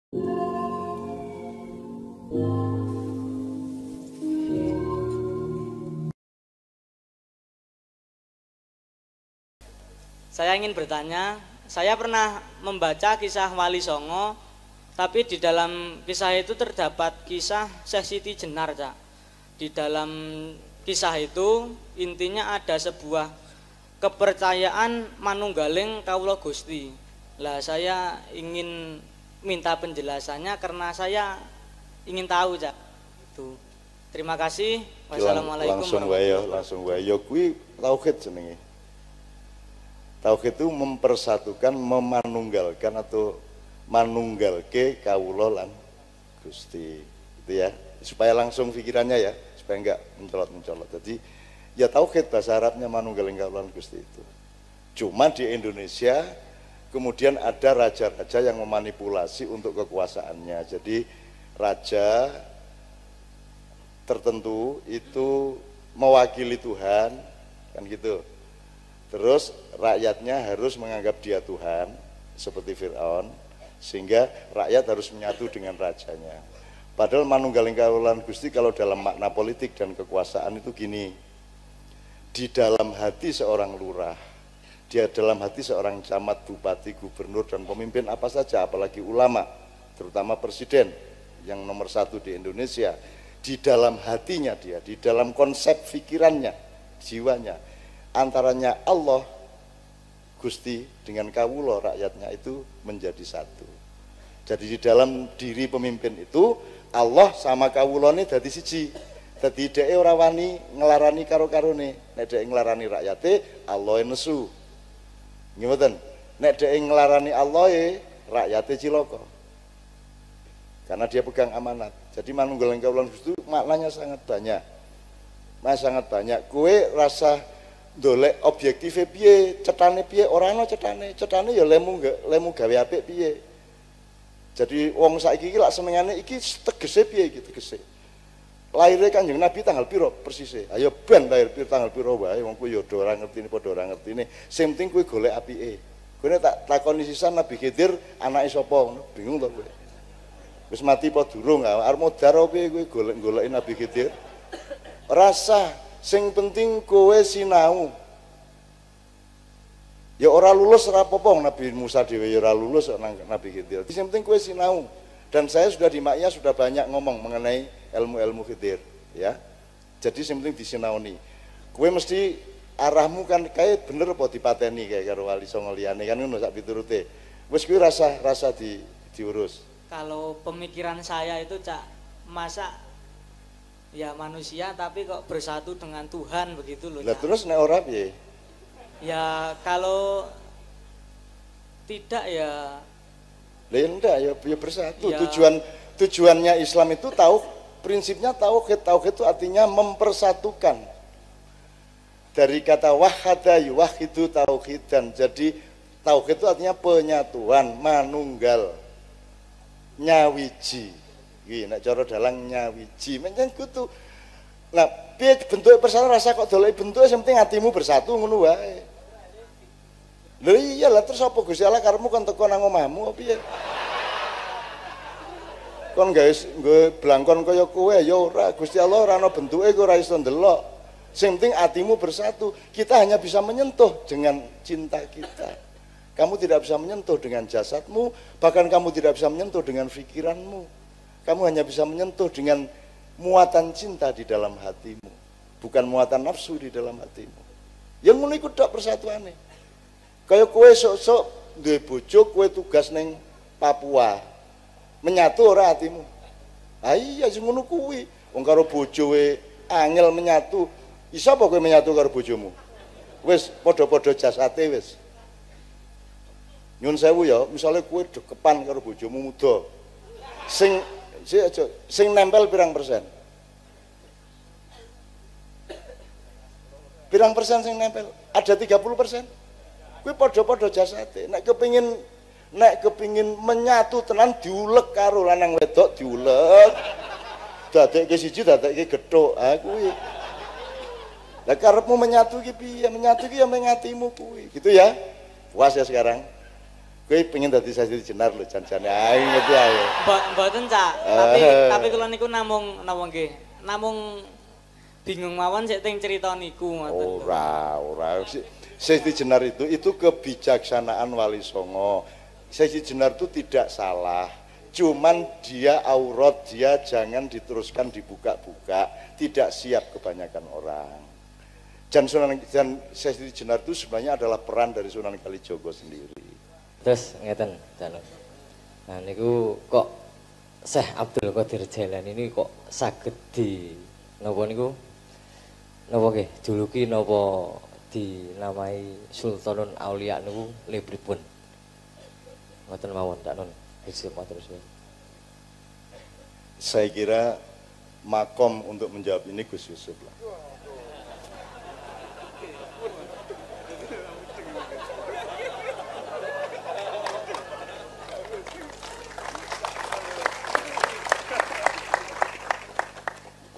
Saya ingin bertanya, saya pernah membaca kisah Wali Songo, tapi di dalam kisah itu terdapat kisah Syekh Siti Jenar, Cak. Di dalam kisah itu intinya ada sebuah kepercayaan manunggaling kawula Gusti. Lah saya ingin minta penjelasannya karena saya ingin tahu, Cak. Itu. Terima kasih. Wassalamualaikum warahmatullahi wabarakatuh. Langsung wae yo kuwi tauhid jenenge. Tauhid itu mempersatukan, memanunggalkan atau manunggalke kawula lan Gusti. Itu ya, supaya langsung pikirannya ya, supaya enggak mencolot-mencolot. Jadi ya tauhid bahasa Arabnya manunggalin kawula lan Gusti itu. Cuma di Indonesia kemudian ada raja-raja yang memanipulasi untuk kekuasaannya. Jadi raja tertentu itu mewakili Tuhan, kan gitu. Terus rakyatnya harus menganggap dia Tuhan seperti Fir'aun, sehingga rakyat harus menyatu dengan rajanya. Padahal manunggaling kawula lan Gusti kalau dalam makna politik dan kekuasaan itu gini, di dalam hati seorang lurah, di dalam hati seorang camat, bupati, gubernur dan pemimpin apa saja, apalagi ulama, terutama presiden yang nomor 1 di Indonesia, di dalam hatinya dia, di dalam konsep pikirannya, jiwanya, antaranya Allah Gusti dengan kawula rakyatnya itu menjadi satu. Jadi di dalam diri pemimpin itu Allah sama kawulane dadi siji. Dadi dheke ora wani nglarani karo-karone. Nek dheke nglarani rakyate Allah nesu. Nggih mboten. Nek dheke nglarani Allah rakyate cilaka. Karena dia pegang amanat. Jadi manunggaling kawula Gusti maknanya sangat banyak. Sangat banyak. Kowe rasa ndolek objektive piye, cetane piye, ora ana cetane ya lemu gawe apik piye. Jadi wong saiki iki lak senengane iki tegese piye iki tegese. Laire Kanjeng Nabi tanggal piro persise? Ayo ben lahir tanggal piro wae wong kuwi ya ora ngertine padha ora ngertine. Sing penting kuwi golek apike. Kowe tak takoni sisan Nabi Khidir anake sapa ngono, bingung to kowe. Wis mati apa durung? Arep modar piye kowe golek-goleki Nabi Khidir? Rasa sing penting kowe sinau. Ya ora lulus ora apa-apa, Nabi Musa dhewe ya ora lulus nang Nabi Khidir. Sing penting kowe sinau. Dan saya sudah di Makya sudah banyak ngomong mengenai ilmu-ilmu Khidir, ya. Jadi sing penting disinaoni. Kowe mesti arahmu kan kae bener apa dipateni kae karo Wali Songo liyane kan ngono sak piturute. Wis kuwi rasa diurus. Kalau pemikiran saya itu, Cak, masa ya manusia tapi kok bersatu dengan Tuhan begitu loh. Lah terus nek ora piye? Ya kalau tidak ya lah enggak ya bersatu. Ya. Tujuannya Islam itu prinsipnya tauhid itu artinya mempersatukan. Dari kata wahada yuwahidu tauhidan. Jadi tauhid itu artinya penyatuan, manunggal, nyawiji. Nek cara dalang nyawiji menyang kudu. Nah, piye bentuk persatu rasa kok dolek bentuk sing penting atimu bersatu ngono wae. Lho iya lah terus apa Gusti Allah karepmu kon teko nang omahmu apa piye? Kon guys nggo blangkon kaya kowe ya ora, Gusti Allah ora ana bentuke kowe ora iso ndelok. Sing penting atimu bersatu. Kita hanya bisa menyentuh dengan cinta kita. Kamu tidak bisa menyentuh dengan jasadmu, bahkan kamu tidak bisa menyentuh dengan pikiranmu. Kamu hanya bisa menyentuh dengan muatan cinta di dalam hatimu, bukan muatan nafsu di dalam hatimu. Yang ngono iku tok persatuane. Kaya kowe sok-sok duwe bojo, kowe tugas ning Papua. Menyatu ora hatimu? Ah iya sing ngono kuwi. Wong karo bojoe angel menyatu. Iso apa kowe menyatu karo bojomu? Wis padha-padha jasate wis. Nyun sewu ya, misalnya kowe dekepan karo bojomu muda. Sing nempel pirang persen? Pirang persen sing nempel? Ada 30%. Kuwi padha-padha jasate. Nek kepingin menyatu tenan diulek karo lanang wedok diulek. Dadekke siji dadekke gethuk. Ha kuwi. Lah karepmu menyatu iki piye? Menyatu iki ya meng atimu kuwi. Gitu ya. Puas ya sekarang. Kowe pengen dadi Sayyidi Jenar lho jan-jane. Ah ngerti ae. Mboten, Cak. Tapi kula niku namung nggih. Namung bingung mawon sik teng cerita niku ngoten. Ora. Sayyidi Jenar itu kebijaksanaan Wali Songo. Sayyidi Jenar itu tidak salah. Cuman dia aurat, dia jangan diteruskan dibuka-buka, tidak siap kebanyakan orang. Dan Sayyidi Jenar itu sebenarnya adalah peran dari Sunan Kalijogo sendiri. Terus ngeten, Janur. Nah niku kok Syekh Abdul Qadir Jailani ini kok saged di napa niku? Napa nggih? Juluki napa dinamai Sultanul Aulia niku lha pripun? Ngoten mawon, Cak Nun. Gusti matur suwun. Saya kira makom untuk menjawab ini Gus Yusuf lah.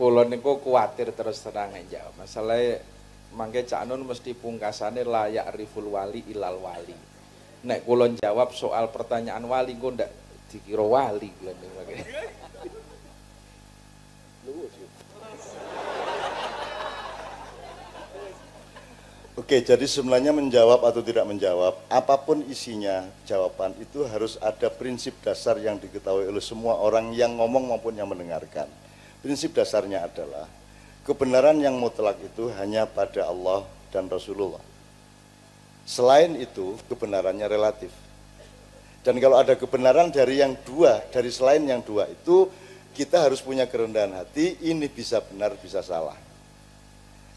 Kula niku kuwatir terus terang jawab. Masalahe mangke Cak Nun mesti pungkasane layak riful wali ilal wali. Nek kula jawab soal pertanyaan wali kok ndak dikira wali kula niku. Oke, jadi sebenarnya menjawab atau tidak menjawab, apapun isinya, jawaban itu harus ada prinsip dasar yang diketahui oleh semua orang yang ngomong maupun yang mendengarkan. Prinsip dasarnya adalah kebenaran yang mutlak itu hanya pada Allah dan Rasulullah. Selain itu, kebenarannya relatif. Dan kalau ada kebenaran dari yang dua, dari selain yang dua itu, kita harus punya kerendahan hati, ini bisa benar, bisa salah.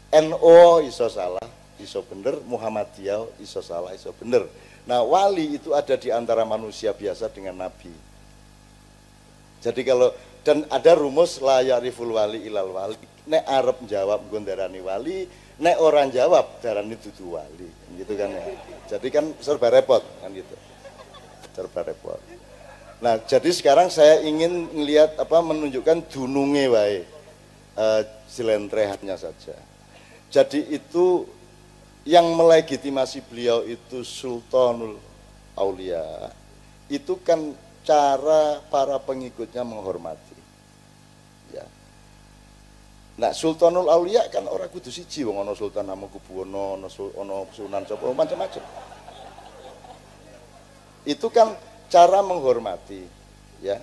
NO iso salah, iso bener, Muhammadiyah iso salah, iso bener. Nah, wali itu ada di antara manusia biasa dengan nabi. Jadi kalau, dan ada rumus la yariful wali ilal wali, nek arep jawab nggondarani wali, nek orang jawab darani dudu wali, gitu kan ya. Jadi kan serba repot kan gitu. Serba repot. Nah, jadi sekarang saya ingin melihat menunjukkan dununge wae, silentrehannya saja. Jadi itu yang melegitimasi beliau itu Sultanul Aulia, itu kan cara para pengikutnya menghormati. Ya. Nah, Sultanul Aulia kan orang kudu siji, wong ana Sultan Hamengkubuwono, ana Sunan sapa macam-macam. Itu kan cara menghormati, ya.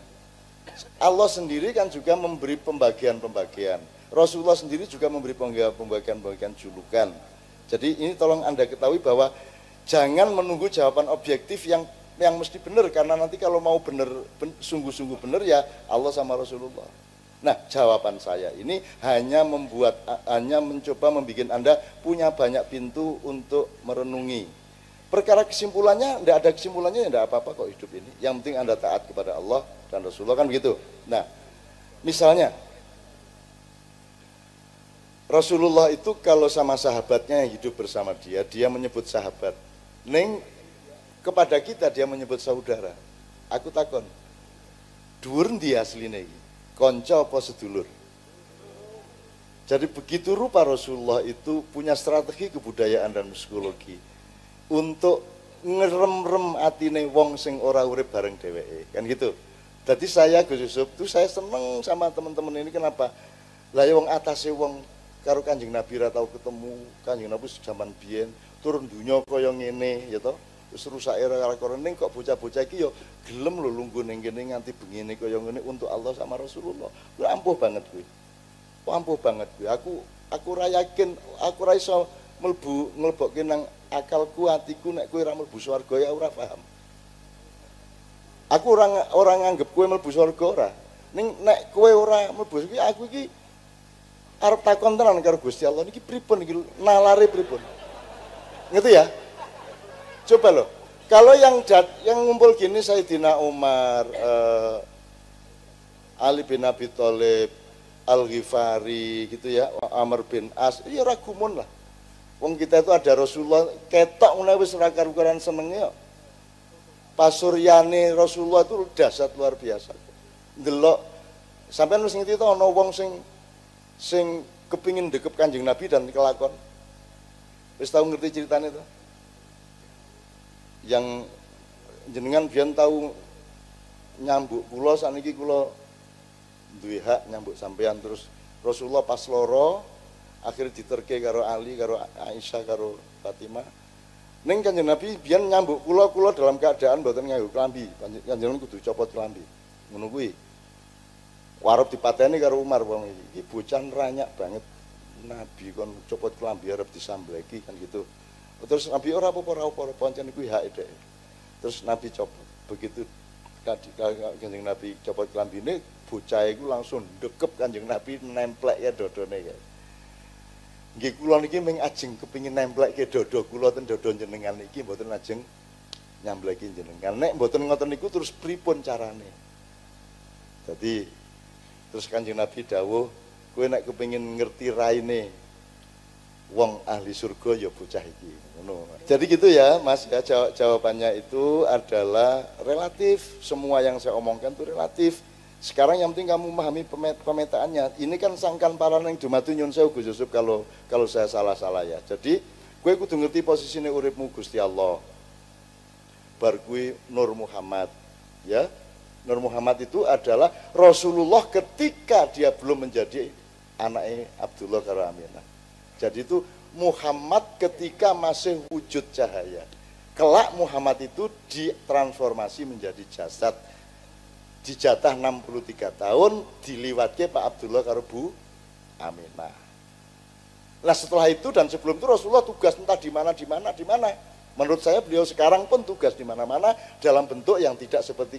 Allah sendiri kan juga memberi pembagian-pembagian. Rasulullah sendiri juga memberi pembagian-pembagian julukan. Jadi ini tolong Anda ketahui bahwa jangan menunggu jawaban objektif yang mesti benar, karena nanti kalau mau benar, sungguh-sungguh benar ya Allah sama Rasulullah. Nah, jawaban saya ini hanya mencoba membuat Anda punya banyak pintu untuk merenungi. Perkara kesimpulannya, tidak ada kesimpulannya, tidak apa-apa kok hidup ini. Yang penting Anda taat kepada Allah dan Rasulullah, kan begitu. Nah, misalnya Rasulullah itu kalau sama sahabatnya yang hidup bersama dia menyebut sahabat. Kepada kita dia menyebut saudara. Aku takon, dhuwur ndi asline iki? Kanca apa sedulur? Jadi begitu rupa Rasulullah itu punya strategi kebudayaan dan psikologi untuk ngerem-rem atine wong sing ora urip bareng dheweke, kan gitu. Jadi saya Gus Yusuf tuh saya seneng sama teman-teman ini, kenapa? Lah ya wong atase wong karo Kanjeng Nabi ra tau ketemu, Kanjeng Nabi zaman biyen turun dunya kaya ngene ya toh. Wis rusak era ning kok bocah-bocah iki yo gelem lho lungguh ning kene nganti bengine kaya ngene untuk Allah sama Rasulullah. Kuwi ampuh banget kuwi. Ampuh banget kuwi. Aku ra yakin, aku ra iso mlebokke nang akalku, atiku nek kowe ra mlebu swarga ya ora paham. Aku ora nganggep kowe mlebu swarga ora. Ning nek kowe ora mlebu iki aku iki arep takon tenan karo Gusti Allah niki pripun iki nalare pripun. Ngerti ya? Coba loh, kalau yang ngumpul gini Sayyidina Umar, Ali bin Abi Thalib, Al-Ghifari gitu ya, Amr bin As, ya ragumun lah. Wong kita itu ada Rasulullah, ketok menawa wis ora karu-karuan senenge kok. Pasuryane Rasulullah itu dahsyat luar biasa. Ndelok sampean wis ngerti to ana wong sing kepingin dekep Kanjeng Nabi dan kelakon. Wis tau ngerti ceritanya itu? Yang jenengan biyen tahu nyambuk kula saniki kula duwe hak nyambuk sampean terus Rasulullah pas loro akhirnya diterke karo Ali karo Aisyah karo Fatimah ning Kanjeng Nabi biyen nyambuk kula dalam keadaan mboten nganggo klambi kanjenengan kudu copot klambi ngono kuwi warep dipateni karo Umar wong iki bocah ranyak banget Nabi kon copot klambi arep disambleki kan gitu terus Nabi ora apa-apa pancen iku hak dhek terus Nabi copot begitu Kanjeng Nabi copot klambine bocah iku langsung dekep Kanjeng Nabi nemplek ya dodone ya. Nggih kula niki ming ajeng kepengin nemplekke dodo kula ten dodo jenengan iki mboten ajeng nyambleki jenengan. Nek mboten ngoten niku terus pripun carane? Jadi terus Kanjeng Nabi dawuh, kowe nek kepengin ngerti raine wong ahli surga ya bocah iki ngono. Jadi gitu ya Mas ya jawabannya itu adalah relatif, semua yang saya omongkan itu relatif. Sekarang yang penting kamu memahami pemetaannya. Ini kan sangkan paran yang dumatu nyun sewu Gus Yusuf kalau saya salah-salah ya. Jadi kowe kudu ngerti posisine uripmu Gusti Allah. Bar kuwi Nur Muhammad ya. Nur Muhammad itu adalah Rasulullah ketika dia belum menjadi anaknya Abdullah karo Aminah. Jadi itu Muhammad ketika masih wujud cahaya. Kelak Muhammad itu ditransformasi menjadi jasad. Dijatah 63 tahun diliwatke Pak Abdullah karo Bu Aminah. Nah setelah itu dan sebelum itu Rasulullah tugas entah di mana. Menurut saya beliau sekarang pun tugas di mana-mana dalam bentuk yang tidak seperti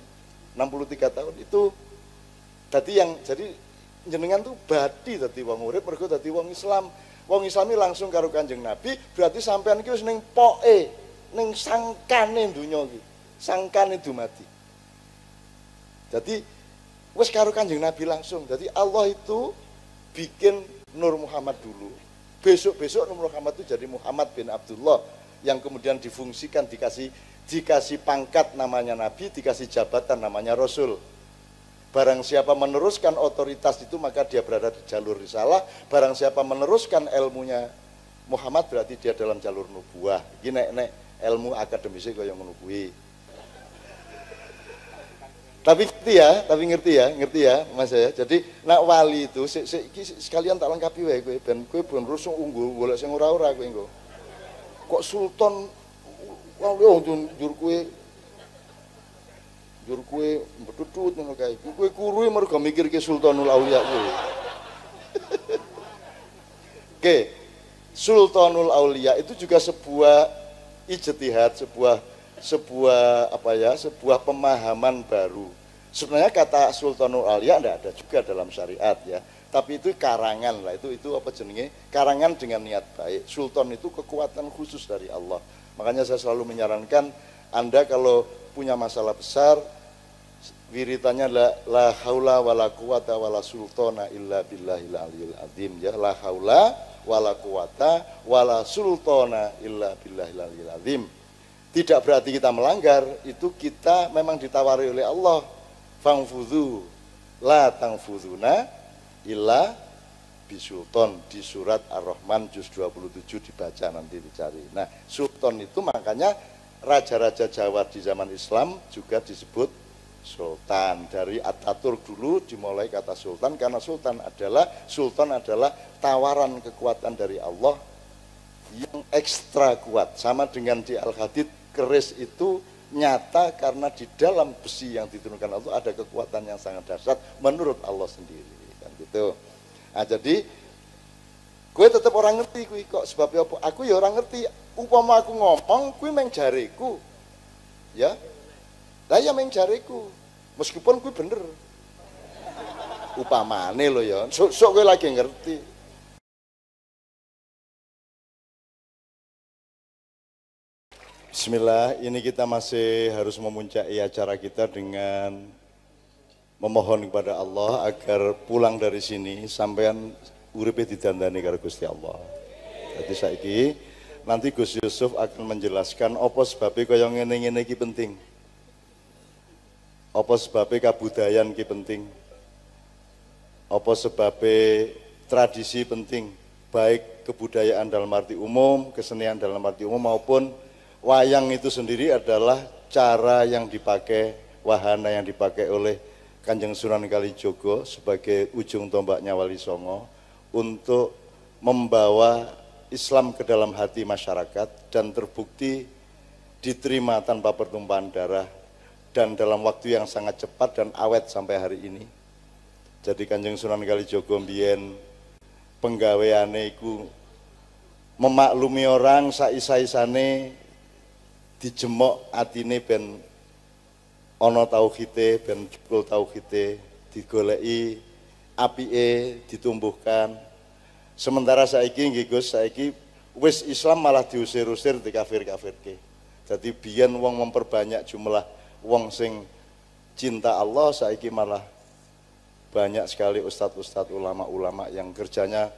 63 tahun itu. Jadi jenengan tuh badi dadi wong urip mergo dadi wong Islam. Wong Islami langsung karo Kanjeng Nabi, berarti sampean iki wis ning poke, ning sangkane donya iki. Sangkane dumadi. Jadi wis karo Kanjeng Nabi langsung. Jadi Allah itu bikin Nur Muhammad dulu. Besok-besok Nur Muhammad itu jadi Muhammad bin Abdullah yang kemudian difungsikan dikasih pangkat namanya Nabi, dikasih jabatan namanya Rasul. Barang siapa meneruskan otoritas itu maka dia berada di jalur risalah. Barang siapa meneruskan ilmunya Muhammad berarti dia dalam jalur nubuah. Iki nek ilmu akademisi kaya ngono kuwi. Tapi ngerti ya Mas ya. Jadi nak wali itu sekalian tak lengkapi wae kowe ben rusung unggul golek sing ora-ora kowe engko. Kok sultan jur kue betutut ngono kae. Kue kuruwe mergo mikirke Sultanul Aulia kuwe. Oke. Sultanul Aulia itu juga sebuah ijtihad, sebuah pemahaman baru. Sebenarnya kata Sultanul Aulia enggak ada juga dalam syariat ya. Tapi itu karangan lah, itu apa jenenge? Karangan dengan niat baik. Sultan itu kekuatan khusus dari Allah. Makanya saya selalu menyarankan Anda kalau punya masalah besar, wiritannya adalah la haula wala quwata wala sultana illa billahil aliyil azim ya. La haula wala quwata wala sultana illa billahil aliyil azim. Tidak berarti kita melanggar, itu kita memang ditawari oleh Allah. Fangfudhu la tangfudhuna illa bisultan, di surat Ar-Rahman juz 27 dibaca nanti dicari. Nah, sultan itu makanya raja-raja Jawa di zaman Islam juga disebut sultan. Dari Ataturk dulu dimulai kata sultan karena sultan adalah tawaran kekuatan dari Allah yang ekstra kuat. Sama dengan di Al-Hadid, keris itu nyata karena di dalam besi yang diturunkan Allah ada kekuatan yang sangat dahsyat menurut Allah sendiri kan gitu. Nah, jadi gue tetap orang ngerti gue kok sebabnya apa? Aku ya orang ngerti. Upama aku ngomong, gue meng jariku, ya, lah ya meng jariku, meskipun gue bener. Upamane lo ya, sok gue lagi ngerti. Bismillah, ini kita masih harus memuncaki acara kita dengan memohon kepada Allah agar pulang dari sini sampean uripe didandani karo Gusti Allah. Jadi saiki nanti Gus Yusuf akan menjelaskan apa sebabnya kaya ngene-ngene iki penting. Apa sebabnya kabudayan iki penting. Apa sebabnya tradisi penting, baik kebudayaan dalam arti umum, kesenian dalam arti umum maupun wayang itu sendiri adalah cara yang dipakai, wahana yang dipakai oleh Kanjeng Sunan Kalijogo sebagai ujung tombaknya Wali Songo untuk membawa Islam ke dalam hati masyarakat dan terbukti diterima tanpa pertumpahan darah dan dalam waktu yang sangat cepat dan awet sampai hari ini. Jadi Kanjeng Sunan Kalijogo mbiyen penggaweane iku memaklumi orang saisa-isane dijemok atine ben ana tauhide, ben jebul tauhide, digoleki apike, ditumbuhkan. Sementara saiki nggih Gus, saiki wis Islam malah diusir-usir dikafir-kafirke. Jadi biyen wong memperbanyak jumlah wong sing cinta Allah, saiki malah banyak sekali ustadz-ustadz, ulama-ulama yang kerjanya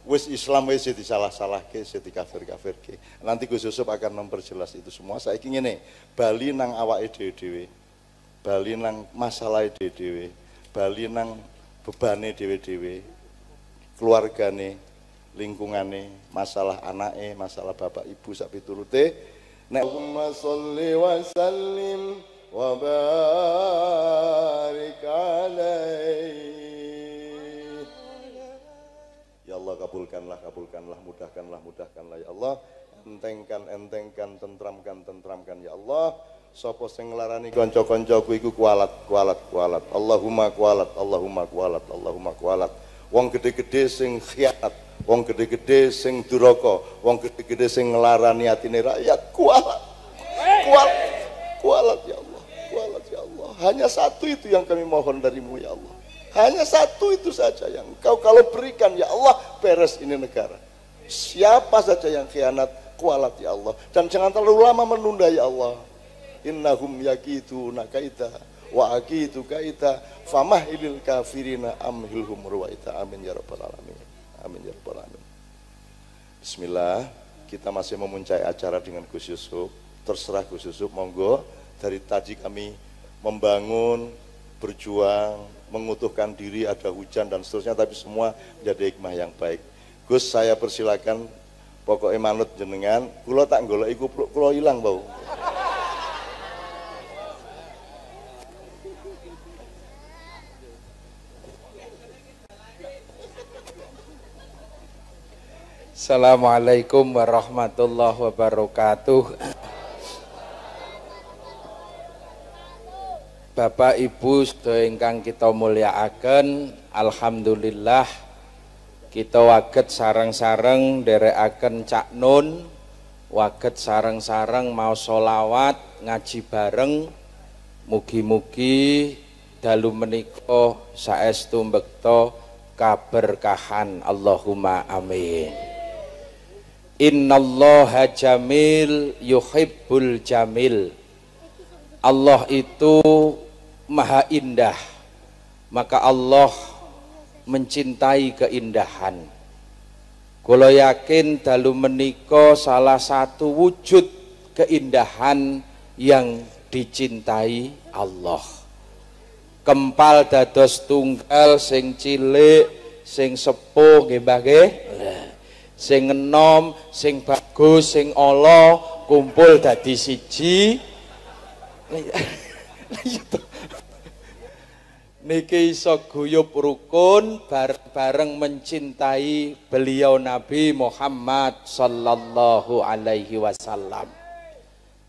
wis Islam wis disalah-salahke, dikafir-kafirke. Nanti Gus Yusuf akan memperjelas itu semua. Saiki ngene, bali nang awake dhewe-dhewe. Bali nang masalah dhewe-dhewe, bali nang bebane dhewe-dhewe, keluargane, lingkungane, masalah anake, masalah bapak ibu sak piturute. Allahumma sholli wa sallim wa barik alaihi. Ya Allah, kabulkanlah, mudahkanlah ya Allah. Entengkan, tentramkan ya Allah. Sapa sing nglarani kanca-kancaku iku kualat. Allahumma kualat. Wong gede-gede sing khianat, wong gede-gede sing duraka, wong gede-gede sing nglarani atine rakyat, kualat ya Allah. Hanya satu itu yang kami mohon darimu ya Allah. Hanya satu itu saja yang Engkau kalau berikan ya Allah, beres ini negara. Siapa saja yang khianat, kualat ya Allah. Dan jangan terlalu lama menunda ya Allah. Innahum yakiduna kaita wa akidu kaita famahilil kafirina amhilhum ruwaita. Amin ya rabbal alamin. Bismillah, kita masih memuncai acara dengan Gus Yusuf. Terserah Gus Yusuf, monggo. Dari tadi kami membangun, berjuang, mengutuhkan diri, ada hujan dan seterusnya, tapi semua menjadi hikmah yang baik. Gus, saya persilakan, pokoknya manut jenengan, kula tak golek iku kula ilang bau. Assalamualaikum warahmatullahi wabarakatuh. Bapak Ibu sedaya ingkang kita mulyakaken, alhamdulillah kita waget sareng-sareng nderekaken Cak Nun, waget sareng-sareng mau sholawat ngaji bareng. Mugi-mugi dalu menika saestu mbekta kaberkahan, Allahumma amin. Innallaha jamil yuhibbul jamil. Allah itu maha indah, maka Allah mencintai keindahan. Kula yakin dalu menika salah satu wujud keindahan yang dicintai Allah. Kempal dados tunggal, sing cilik, sing sepuh nggih Mbah nggih. Sing enom, sing bagus, sing ala kumpul dadi siji. Niki iso guyub rukun bareng mencintai beliau Nabi Muhammad sallallahu alaihi wasallam.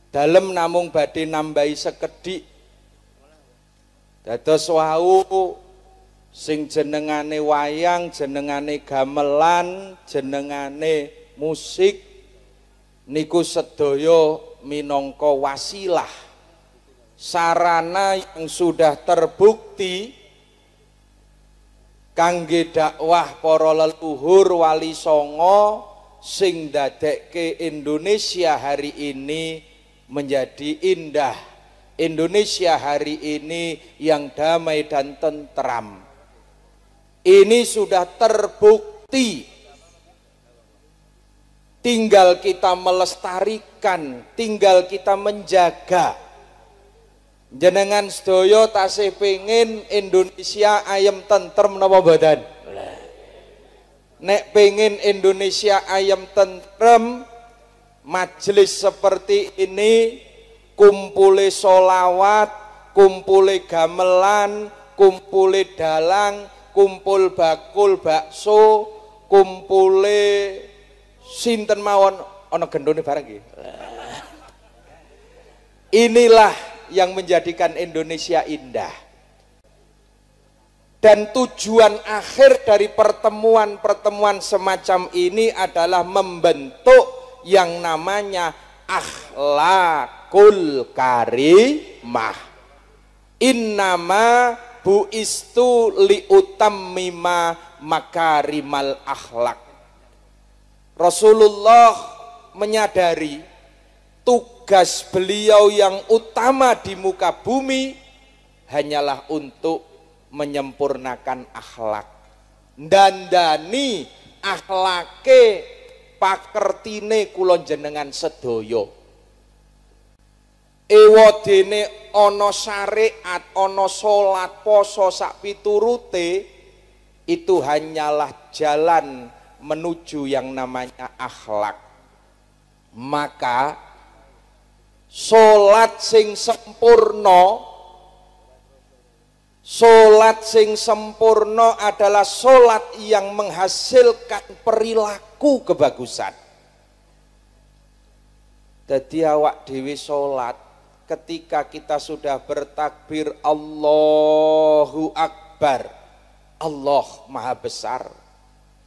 Dalem namung badhe nambahi sekedhik. Dados wau sing jenengane wayang, jenengane gamelan, jenengane musik niku sedaya minangka wasilah, sarana yang sudah terbukti kangge dakwah para leluhur Wali Songo sing dadekke Indonesia hari ini menjadi indah. Indonesia hari ini yang damai dan tentram. Ini sudah terbukti, tinggal kita melestarikan, tinggal kita menjaga. Jenengan sedaya tasih pengin Indonesia ayem tentrem napa mboten? Nek pengin Indonesia ayem tentrem, majelis seperti ini kumpule solawat, kumpule gamelan, kumpule dalang, kumpul bakul bakso, kumpule sinten mawon ana gendone bareng nggih. Inilah yang menjadikan Indonesia indah. Dan tujuan akhir dari pertemuan-pertemuan semacam ini adalah membentuk yang namanya akhlakul karimah. Innama buistu liutammima makarimal akhlak. Rasulullah menyadari tugas beliau yang utama di muka bumi hanyalah untuk menyempurnakan akhlak. Dandani akhlake pakertine kula jenengan sedaya. Ewadene ana syariat, ana salat, poso sak piturute, itu hanyalah jalan menuju yang namanya akhlak. Maka salat sing sempurna, salat sing sempurna adalah salat yang menghasilkan perilaku kebagusan. Dadi awak dhewe salat ketika kita sudah bertakbir Allahu Akbar, Allah Maha Besar.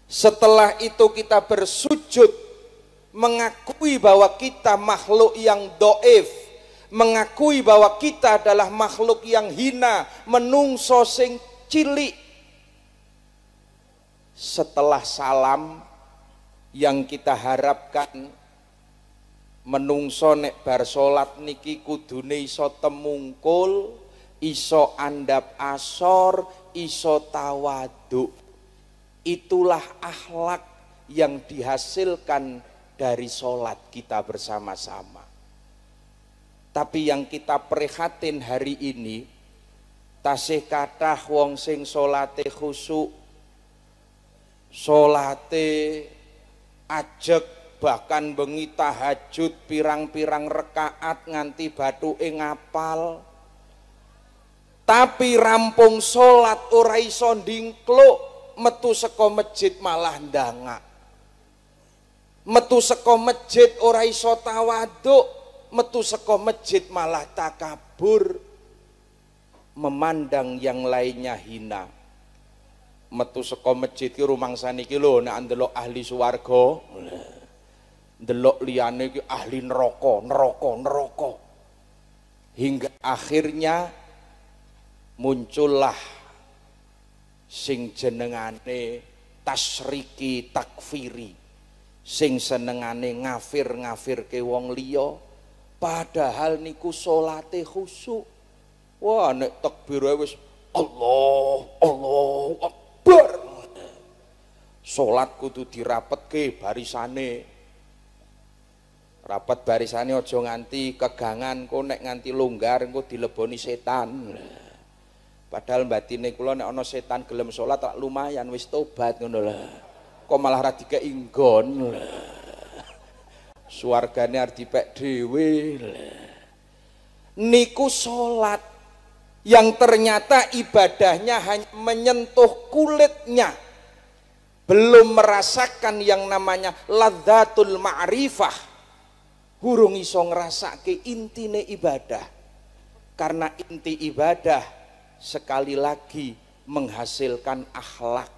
Setelah itu kita bersujud, mengakui bahwa kita makhluk yang dhaif, mengakui bahwa kita adalah makhluk yang hina, menungso sing cilik. Setelah salam, yang kita harapkan menungso nek bar salat niki kudune iso temungkul, iso andap asor, iso tawaduk. Itulah akhlak yang dihasilkan dari salat kita bersama-sama. Tapi yang kita prihatin hari ini, tasih kathah wong sing salate khusyuk, salate ajeg, bahkan bengi tahajud pirang-pirang rakaat nganti bathuke ngapal. Tapi rampung salat ora iso ndingkluk, metu saka masjid malah ndangak. Metu saka masjid ora iso tawaduk, metu saka masjid malah takabur, memandang yang lainnya hina. Metu saka masjid ki rumangsane iki lho nek ndelok ahli swarga, ndelok liyane ki ahli neraka, neraka. Hingga akhirnya muncullah sing jenengane tasyriki takfiri, sing senengane ngafir-ngafirke wong liya. Padahal niku salate khusyuk. Wah nek takbir wis Allahu Akbar. Salat kudu dirapetke barisane. Rapet barisane aja nganti kegangan, kok nek nganti longgar engko dileboni setan. Padahal batine kula nek ana setan gelem salat tak lumayan wis tobat ngono lho. Kok malah ra dikeki nggon. Suargane arep dipek dhewe. Niku salat yang ternyata ibadahnya hanya menyentuh kulitnya, belum merasakan yang namanya ladzatul ma'rifah, hurung iso ngrasake intine ibadah. Karena inti ibadah sekali lagi menghasilkan akhlak.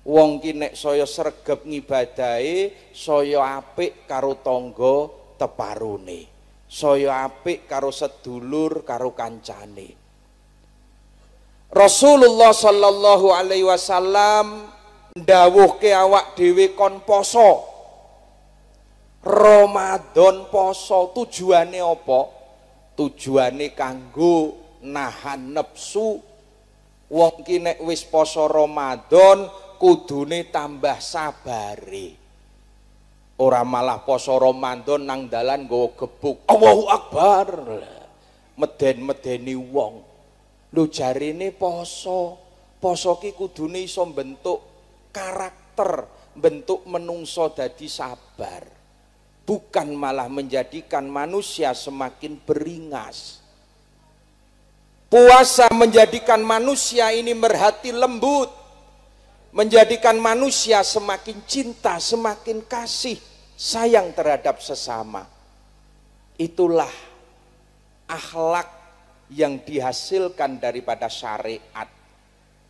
Wong ki nek saya sregep ngibadahe, saya apik karo tangga teparune, saya apik karo sedulur karo kancane. Rasulullah sallallahu alaihi wasallam ndawuhke awak dhewe kon poso. Ramadan poso tujuane apa? Tujuane kanggo nahan nafsu. Wong ki nek wis poso Ramadan kudune tambah sabare. Ora malah poso Ramadan nang dalan nggawa gebuk Allahu Akbar, meden-medeni wong. Lho jarine poso ki kudune iso bentuk karakter, bentuk menungso dadi sabar. bukan malah menjadikan manusia semakin beringas. Puasa menjadikan manusia ini berhati lembut, menjadikan manusia semakin cinta, semakin kasih, sayang terhadap sesama. Itulah akhlak yang dihasilkan daripada syariat.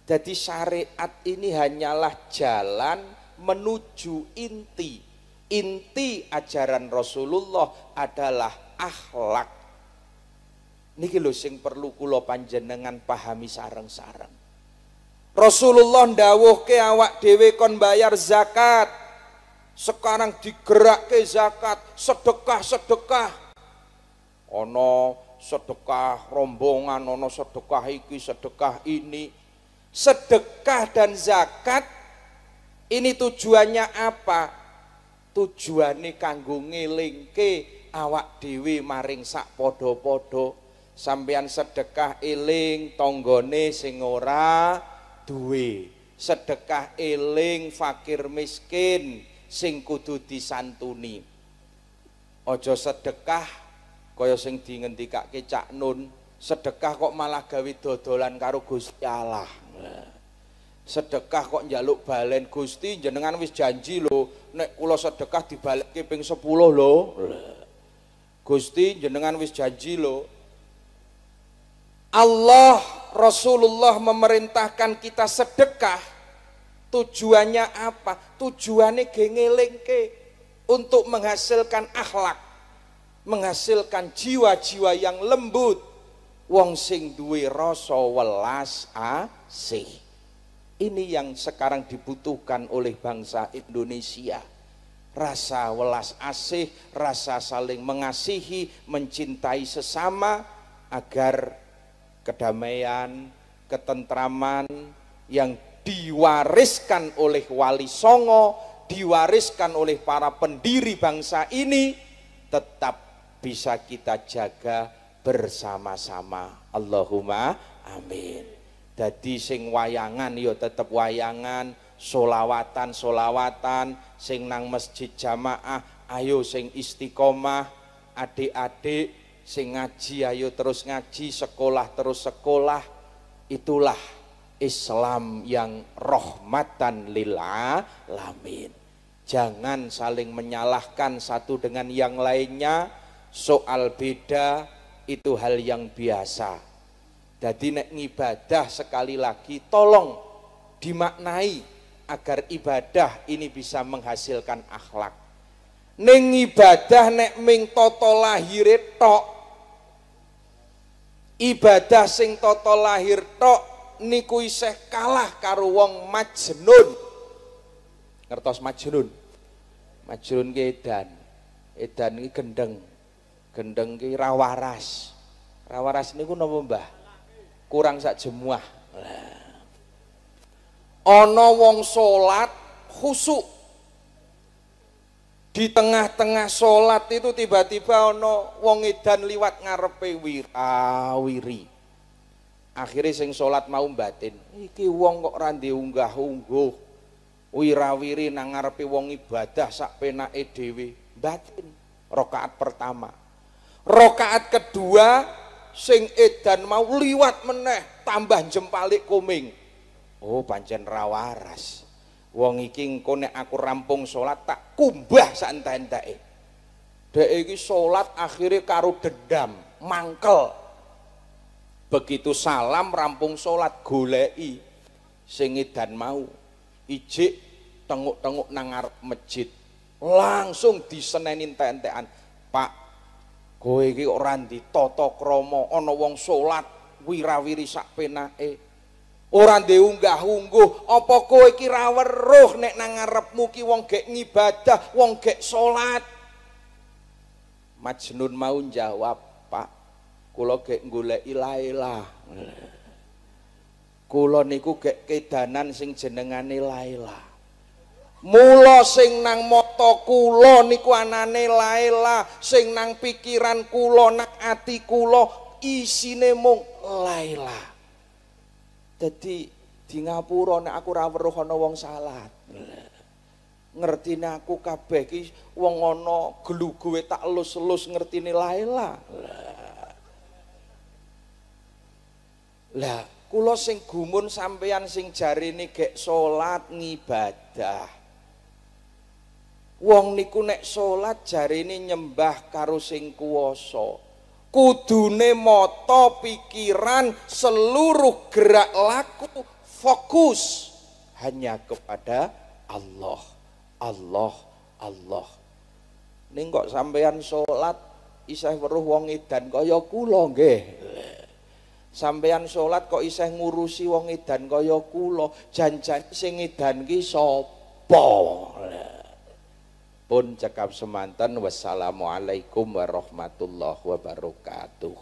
Jadi syariat ini hanyalah jalan menuju inti. Inti ajaran Rasulullah adalah akhlak. Niki lho sing perlu kula panjenengan pahami sareng-sareng. Rasulullah ndawuhke awak dhewe kon bayar zakat. Sekarang digerakke zakat, sedekah-sedekah. Ono sedekah rombongan, ono sedekah iki, sedekah ini. Sedekah dan zakat ini tujuannya apa? Tujuannya kanggo ngelingke awak dhewe maring sak padha-padha. Sampeyan sedekah eling tanggane sing ora duwe, sedekah eling fakir miskin sing kudu disantuni. Aja sedekah kaya sing dingendikake Cak Nun, sedekah kok malah gawe dodolan karo Gusti Allah. Sedekah kok njaluk balen, Gusti jenengan wis janji lho nek kula sedekah dibalekke ping 10 lho. Gusti jenengan wis janji lho. Allah Rasulullah memerintahkan kita sedekah. Tujuannya apa? Tujuannya ngelingke untuk menghasilkan akhlak, menghasilkan jiwa-jiwa yang lembut, wong sing duwe rasa welas asih. Ini yang sekarang dibutuhkan oleh bangsa Indonesia. Rasa welas asih, rasa saling mengasihi, mencintai sesama, agar kedamaian, ketentraman yang diwariskan oleh Wali Songo, diwariskan oleh para pendiri bangsa ini tetap bisa kita jaga bersama-sama. Allahumma amin. Dadi sing wayangan ya tetep wayangan, solawatan, sing nang masjid jamaah ayo sing istiqomah, adik-adik sing ngaji ayo terus ngaji, sekolah terus sekolah. Itulah Islam yang rahmatan lil alamin. Jangan saling menyalahkan satu dengan yang lainnya. Soal beda itu hal yang biasa. Jadi nek ngibadah sekali lagi tolong dimaknai agar ibadah ini bisa menghasilkan akhlak. Ning ibadah nek ming tata lahire tok, ibadah sing tata lahir tok niku isih kalah karo wong majnun. Ngertos majnun? Majnun ki edan. Edan iki gendeng. Gendeng ki rawaras. Rawaras niku napa, Mbah? Kurang sak jemuah. Ana wong salat khusuk. Di tengah-tengah sholat itu tiba-tiba ana wong edan liwat ngarepe wiri. Akhirnya sing sholat mau batin, iki wong kok ra unggah-ungguh wirawiri nang ngarepe wong ibadah sak penake dhewe. Batin rakaat pertama. Rakaat kedua sing edan mau liwat meneh tambah jempalik kuming. Oh pancen ra waras. Wong iki engko nek aku rampung salat tak kumbah sak entek-enteke. Dek iki salat akhire karo dendam, mangkel. Begitu salam rampung salat goleki sing edan mau. Ijik tenguk-tenguk nang ngarep masjid. Langsung diseneni entek-entekan. Pak, kowe iki ora ditata krama, ana wong salat wirawiri sak penake. Ora diunggah-ungguh, apa kowe iki ra weruh nek nang ngarepmu ki wong gek ngibadah, wong gek salat. Majnun mau jawab, Pak, kula gek goleki Laila. Kula niku gek kedanan sing jenengane Laila. Mula sing nang mata kula niku anane Laila, sing nang pikiran kula, nang ati kula isine mung Laila. Jadi di ngapura nek aku ra weruh ana wong salat. Ngertine aku kabeh ki wong ana gluguwe tak elus-elus ngertine Laila. Lah, kula sing gumun sampeyan sing jarine gek salat ngibadah. Wong niku nek salat jarine nyembah karo sing kuwasa. Kudune mata pikiran seluruh gerak laku fokus hanya kepada Allah. Allah, Allah. Ning kok sampeyan salat isih weruh wong edan kaya kula nggih. Sampeyan salat kok isih ngurusi wong edan kaya kula, janjane sing edan ki sapa? Pun cekap semanten, wassalamualaikum warahmatullahi wabarakatuh.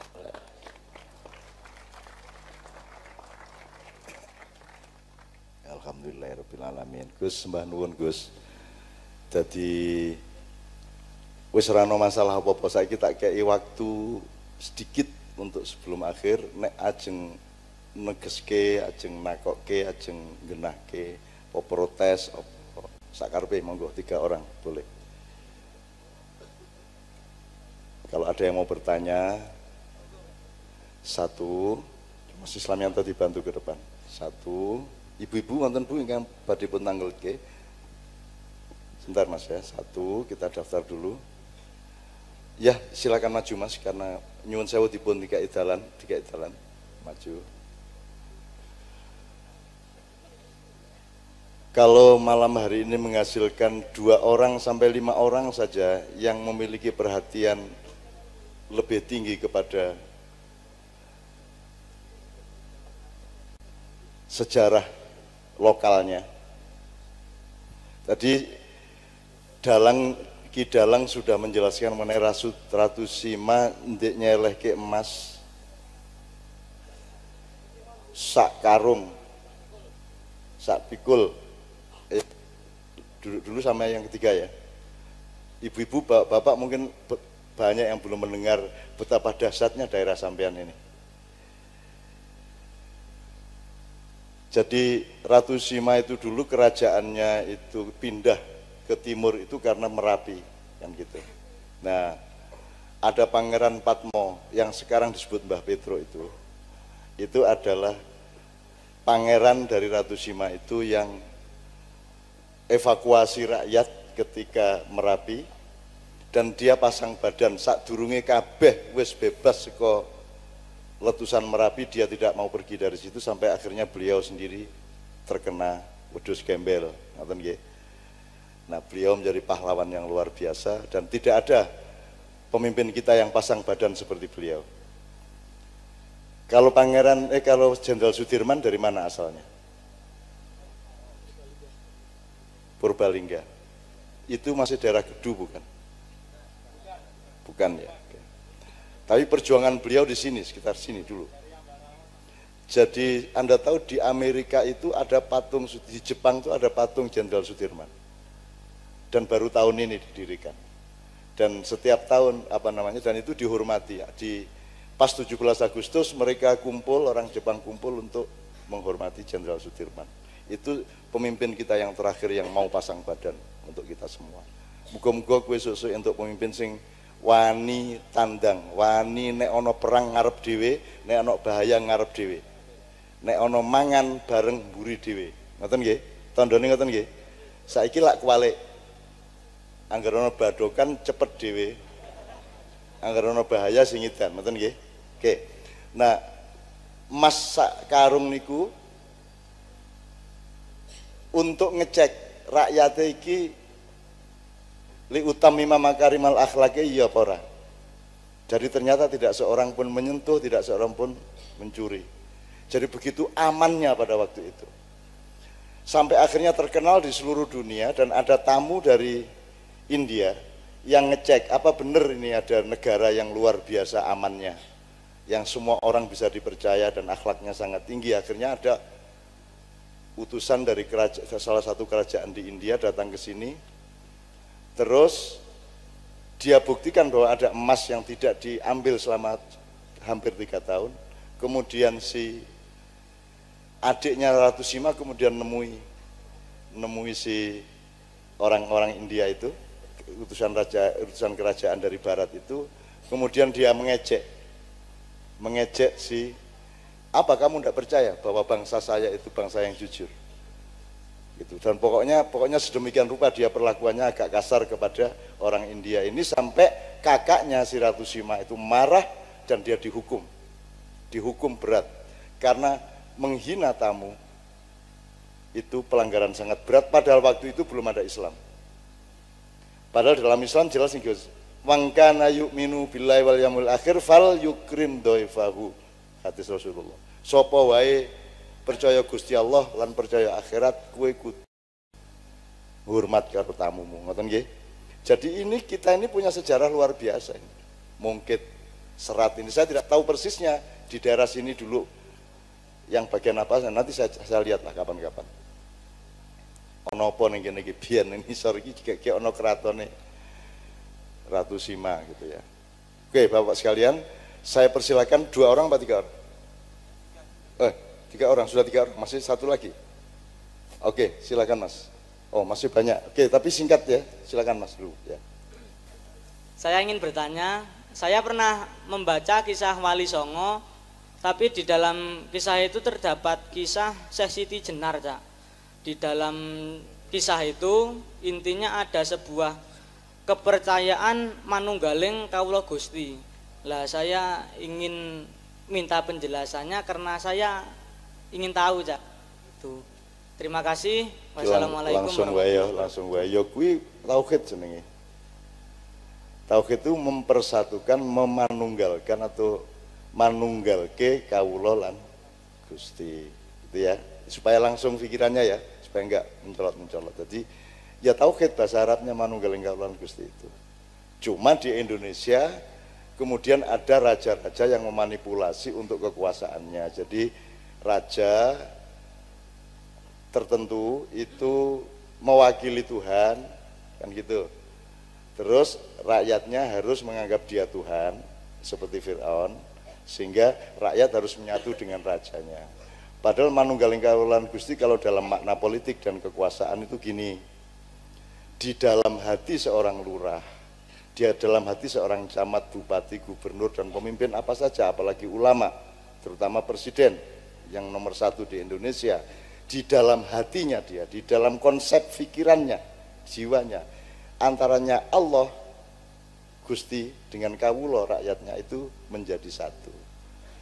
Alhamdulillahirrahmanirrahim. Gus, sembah nuwun Gus. Jadi wis ora ana masalah apa-apa, saiki tak kei waktu sedikit untuk sebelum akhir nek ajeng negeske, ajeng nakokke, ajeng genahke, apa protes apa sakarepe, monggo 3 orang boleh. Kalau ada yang mau bertanya, 1, Mas Islam yang tadi bantu ke depan. 1, ibu-ibu wonten Bu ingkang badhe pun tanggelke. Sebentar Mas ya, 1 kita daftar dulu. Ya, silakan maju Mas karena nyuwun sewu dipun dikai dalan, maju. Kalau malam hari ini menghasilkan 2 orang sampai 5 orang saja yang memiliki perhatian lebih tinggi kepada sejarah lokalnya. Tadi Ki Dalang sudah menjelaskan mengenai Ratu Sima ndek nyelehke emas sak karung, sak pikul. Dulu sama yang ketiga ya. Ibu-ibu, bapak mungkin banyak yang belum mendengar betapa dahsyatnya daerah sampean ini. Jadi Ratu Sima itu dulu kerajaannya itu pindah ke timur itu karena Merapi kan gitu. Nah, ada Pangeran Patmo yang sekarang disebut Mbah Petro itu adalah pangeran dari Ratu Sima itu yang evakuasi rakyat ketika Merapi, dan dia pasang badan sadurunge kabeh wis bebas saka letusan Merapi, dia tidak mau pergi dari situ sampai akhirnya beliau sendiri terkena wedhus gembel, ngoten nggih. Nah, beliau menjadi pahlawan yang luar biasa dan tidak ada pemimpin kita yang pasang badan seperti beliau. Kalau kalau Jenderal Sudirman dari mana asalnya? Purbalingga. Itu masih daerah Gedu bukan? Bukan ya. Tapi perjuangan beliau di sini, sekitar sini dulu. Jadi Anda tahu di Amerika itu ada patung, di Jepang itu ada patung Jenderal Sudirman. Dan baru tahun ini didirikan. Dan setiap tahun dan itu dihormati ya. Pas 17 Agustus mereka kumpul, orang Jepang kumpul untuk menghormati Jenderal Sudirman. Itu pemimpin kita yang terakhir yang mau pasang badan untuk kita semua. Muga-muga kowe sesuk untuk pemimpin sing wani tandang, wani nek ana perang ngarep dhewe, nek ana bahaya ngarep dhewe. Nek ana mangan bareng mburi dhewe. Ngoten nggih? Tandane ngoten nggih. Saiki lak kuwalik. Angger ana badokan cepet dhewe. Angger ana bahaya sing edan, ngoten nggih? Oke. Nah, emas sak karung niku untuk ngecek rakyat iki li utamima makarimal akhlaqi ya apa ora. Jadi ternyata tidak seorang pun menyentuh, tidak seorang pun mencuri. Jadi begitu amannya pada waktu itu. Sampai akhirnya terkenal di seluruh dunia dan ada tamu dari India yang ngecek apa benar ini ada negara yang luar biasa amannya, yang semua orang bisa dipercaya dan akhlaknya sangat tinggi. Akhirnya ada utusan dari salah satu kerajaan di India datang ke sini, terus dia buktikan bahwa ada emas yang tidak diambil selama hampir 3 tahun. Kemudian si adiknya Ratu Sima kemudian nemui si orang-orang India itu, utusan kerajaan dari barat itu, kemudian dia mengejek si, apa kamu tidak percaya bahwa bangsa saya itu bangsa yang jujur? Gitu. Dan pokoknya sedemikian rupa dia perlakuannya agak kasar kepada orang India ini sampai kakaknya si Ratu Sima itu marah dan dia dihukum berat karena menghina tamu itu pelanggaran sangat berat, padahal waktu itu belum ada Islam. Padahal dalam Islam jelas nih guys, wangkana yu'minu billahi wal yawmil akhir fal yukrim doifahu, hadis Rasulullah. Sopo wae percaya Gusti Allah lan percaya akhirat, kue kudu hormat karo tamumu, ngoten nggih. Jadi kita ini punya sejarah luar biasa ini. Mungkin serat ini saya tidak tahu persisnya di daerah sini dulu yang bagian apa, nanti saya lihatlah kapan-kapan. Ono apa ning kene iki biyen ini sor iki kayak ono keratone Ratu Sima gitu ya. Oke, Bapak sekalian, saya persilakan 2 orang apa 3 orang? 3 orang, sudah 3 orang, masih 1 lagi. Oke, silakan Mas. Oh, masih banyak. Oke, tapi singkat ya, silakan Mas dulu ya. Saya ingin bertanya, saya pernah membaca kisah Wali Songo, tapi di dalam kisah itu terdapat kisah Syekh Siti Jenar, Cak. Di dalam kisah itu intinya ada sebuah kepercayaan manunggaling kawula Gusti. Lah saya ingin minta penjelasannya karena saya ingin tahu, Cak. Tuh. Terima kasih. Wassalamualaikum langsung wae. Ya kuwi tauhid jenenge. Tauhid itu mempersatukan, memanunggalkan atau manunggalke kawula lan Gusti. Gitu ya. Supaya langsung pikirannya ya, supaya enggak mencolot-mencolot. Jadi ya tauhid bahasa Arabnya manunggaling kawula lan Gusti itu. Cuma di Indonesia kemudian ada raja-raja yang memanipulasi untuk kekuasaannya. Jadi raja tertentu itu mewakili Tuhan, kan gitu. Terus rakyatnya harus menganggap dia Tuhan seperti Fir'aun, sehingga rakyat harus menyatu dengan rajanya. Padahal manunggaling kawula Gusti kalau dalam makna politik dan kekuasaan itu gini, di dalam hati seorang lurah, dia dalam hati seorang camat, bupati, gubernur, dan pemimpin apa saja, apalagi ulama, terutama presiden yang nomor 1 di Indonesia, di dalam hatinya dia, di dalam konsep pikirannya, jiwanya, antaranya Allah, Gusti dengan kawula rakyatnya itu menjadi satu.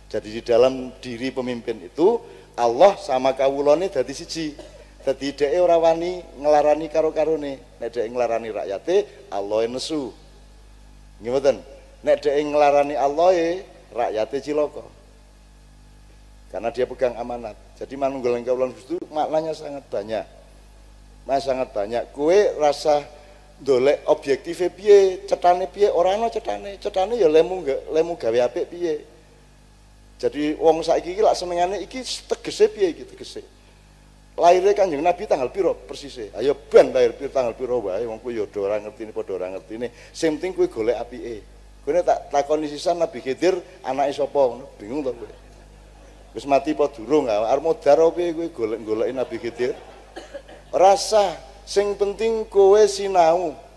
Jadi di dalam diri pemimpin itu Allah sama kawulane dadi siji. Dadi dheke ora wani nglarani karo-karone. Nek dheke nglarani rakyate, Allah nesu. Nggih mboten? Nek dheke nglarani Allah rakyate cilaka. Karena dia pegang amanat. Jadi manunggaling kawula itu maknanya sangat banyak. Sangat banyak. Kowe rasa ndolek objektive piye, cetane piye, ora ana cetane. Cetane ya lemu gawe apik piye. Jadi wong saiki iki lak senengane iki tegese piye iki tegese. Lahirnya Kanjeng Nabi tanggal piro persise? Ayo ben lahir tanggal piro wae wong kuwi ya ora ngertine padha ora ngertine. Sing penting kuwi golek apike. Kowe tak takoni sisan Nabi Khidir anake sapa? Bingung to kowe. Wis mati apa durung? Arep modar piye kowe golek-goleki Nabi Khidir? Rasa sing penting kowe sinau.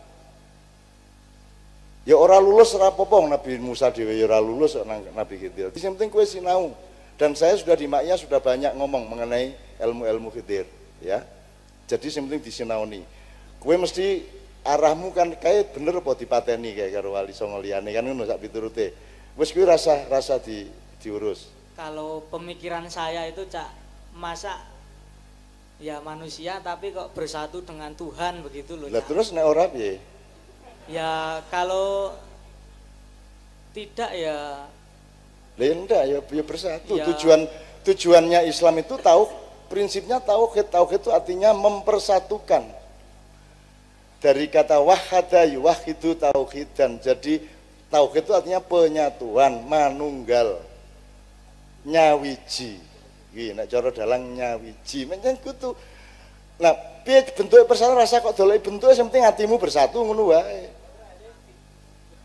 Ya ora lulus ora apa-apa, Nabi Musa dhewe ya ora lulus nang Nabi Khidir. Sing penting kowe sinau. Dan saya sudah di Maknya sudah banyak ngomong mengenai ilmu-ilmu Khidir, ya. Jadi sing penting disinaoni. Kowe mesti arahmu kan kayak bener apa dipateni kayak karo Wali Songo liyane kan ngono sak piturute. Wis kuwi rasa diurus. Kalau pemikiran saya itu, Cak, masa ya manusia tapi kok bersatu dengan Tuhan begitu loh. Lah terus nek ora piye? Ya kalau tidak ya enggak ya bersatu. Ya. Tujuannya Islam itu prinsipnya tauhid. Tauhid itu artinya mempersatukan. Dari kata wahada yuwahidu tauhidan. Jadi tauhid itu artinya penyatuan, manunggal, nyawiji. Iki nek cara dalang nyawiji. Menyang kudu. Nah, piye bentuke persatu rasa kok doleki bentuke sing penting atimu bersatu ngono wae.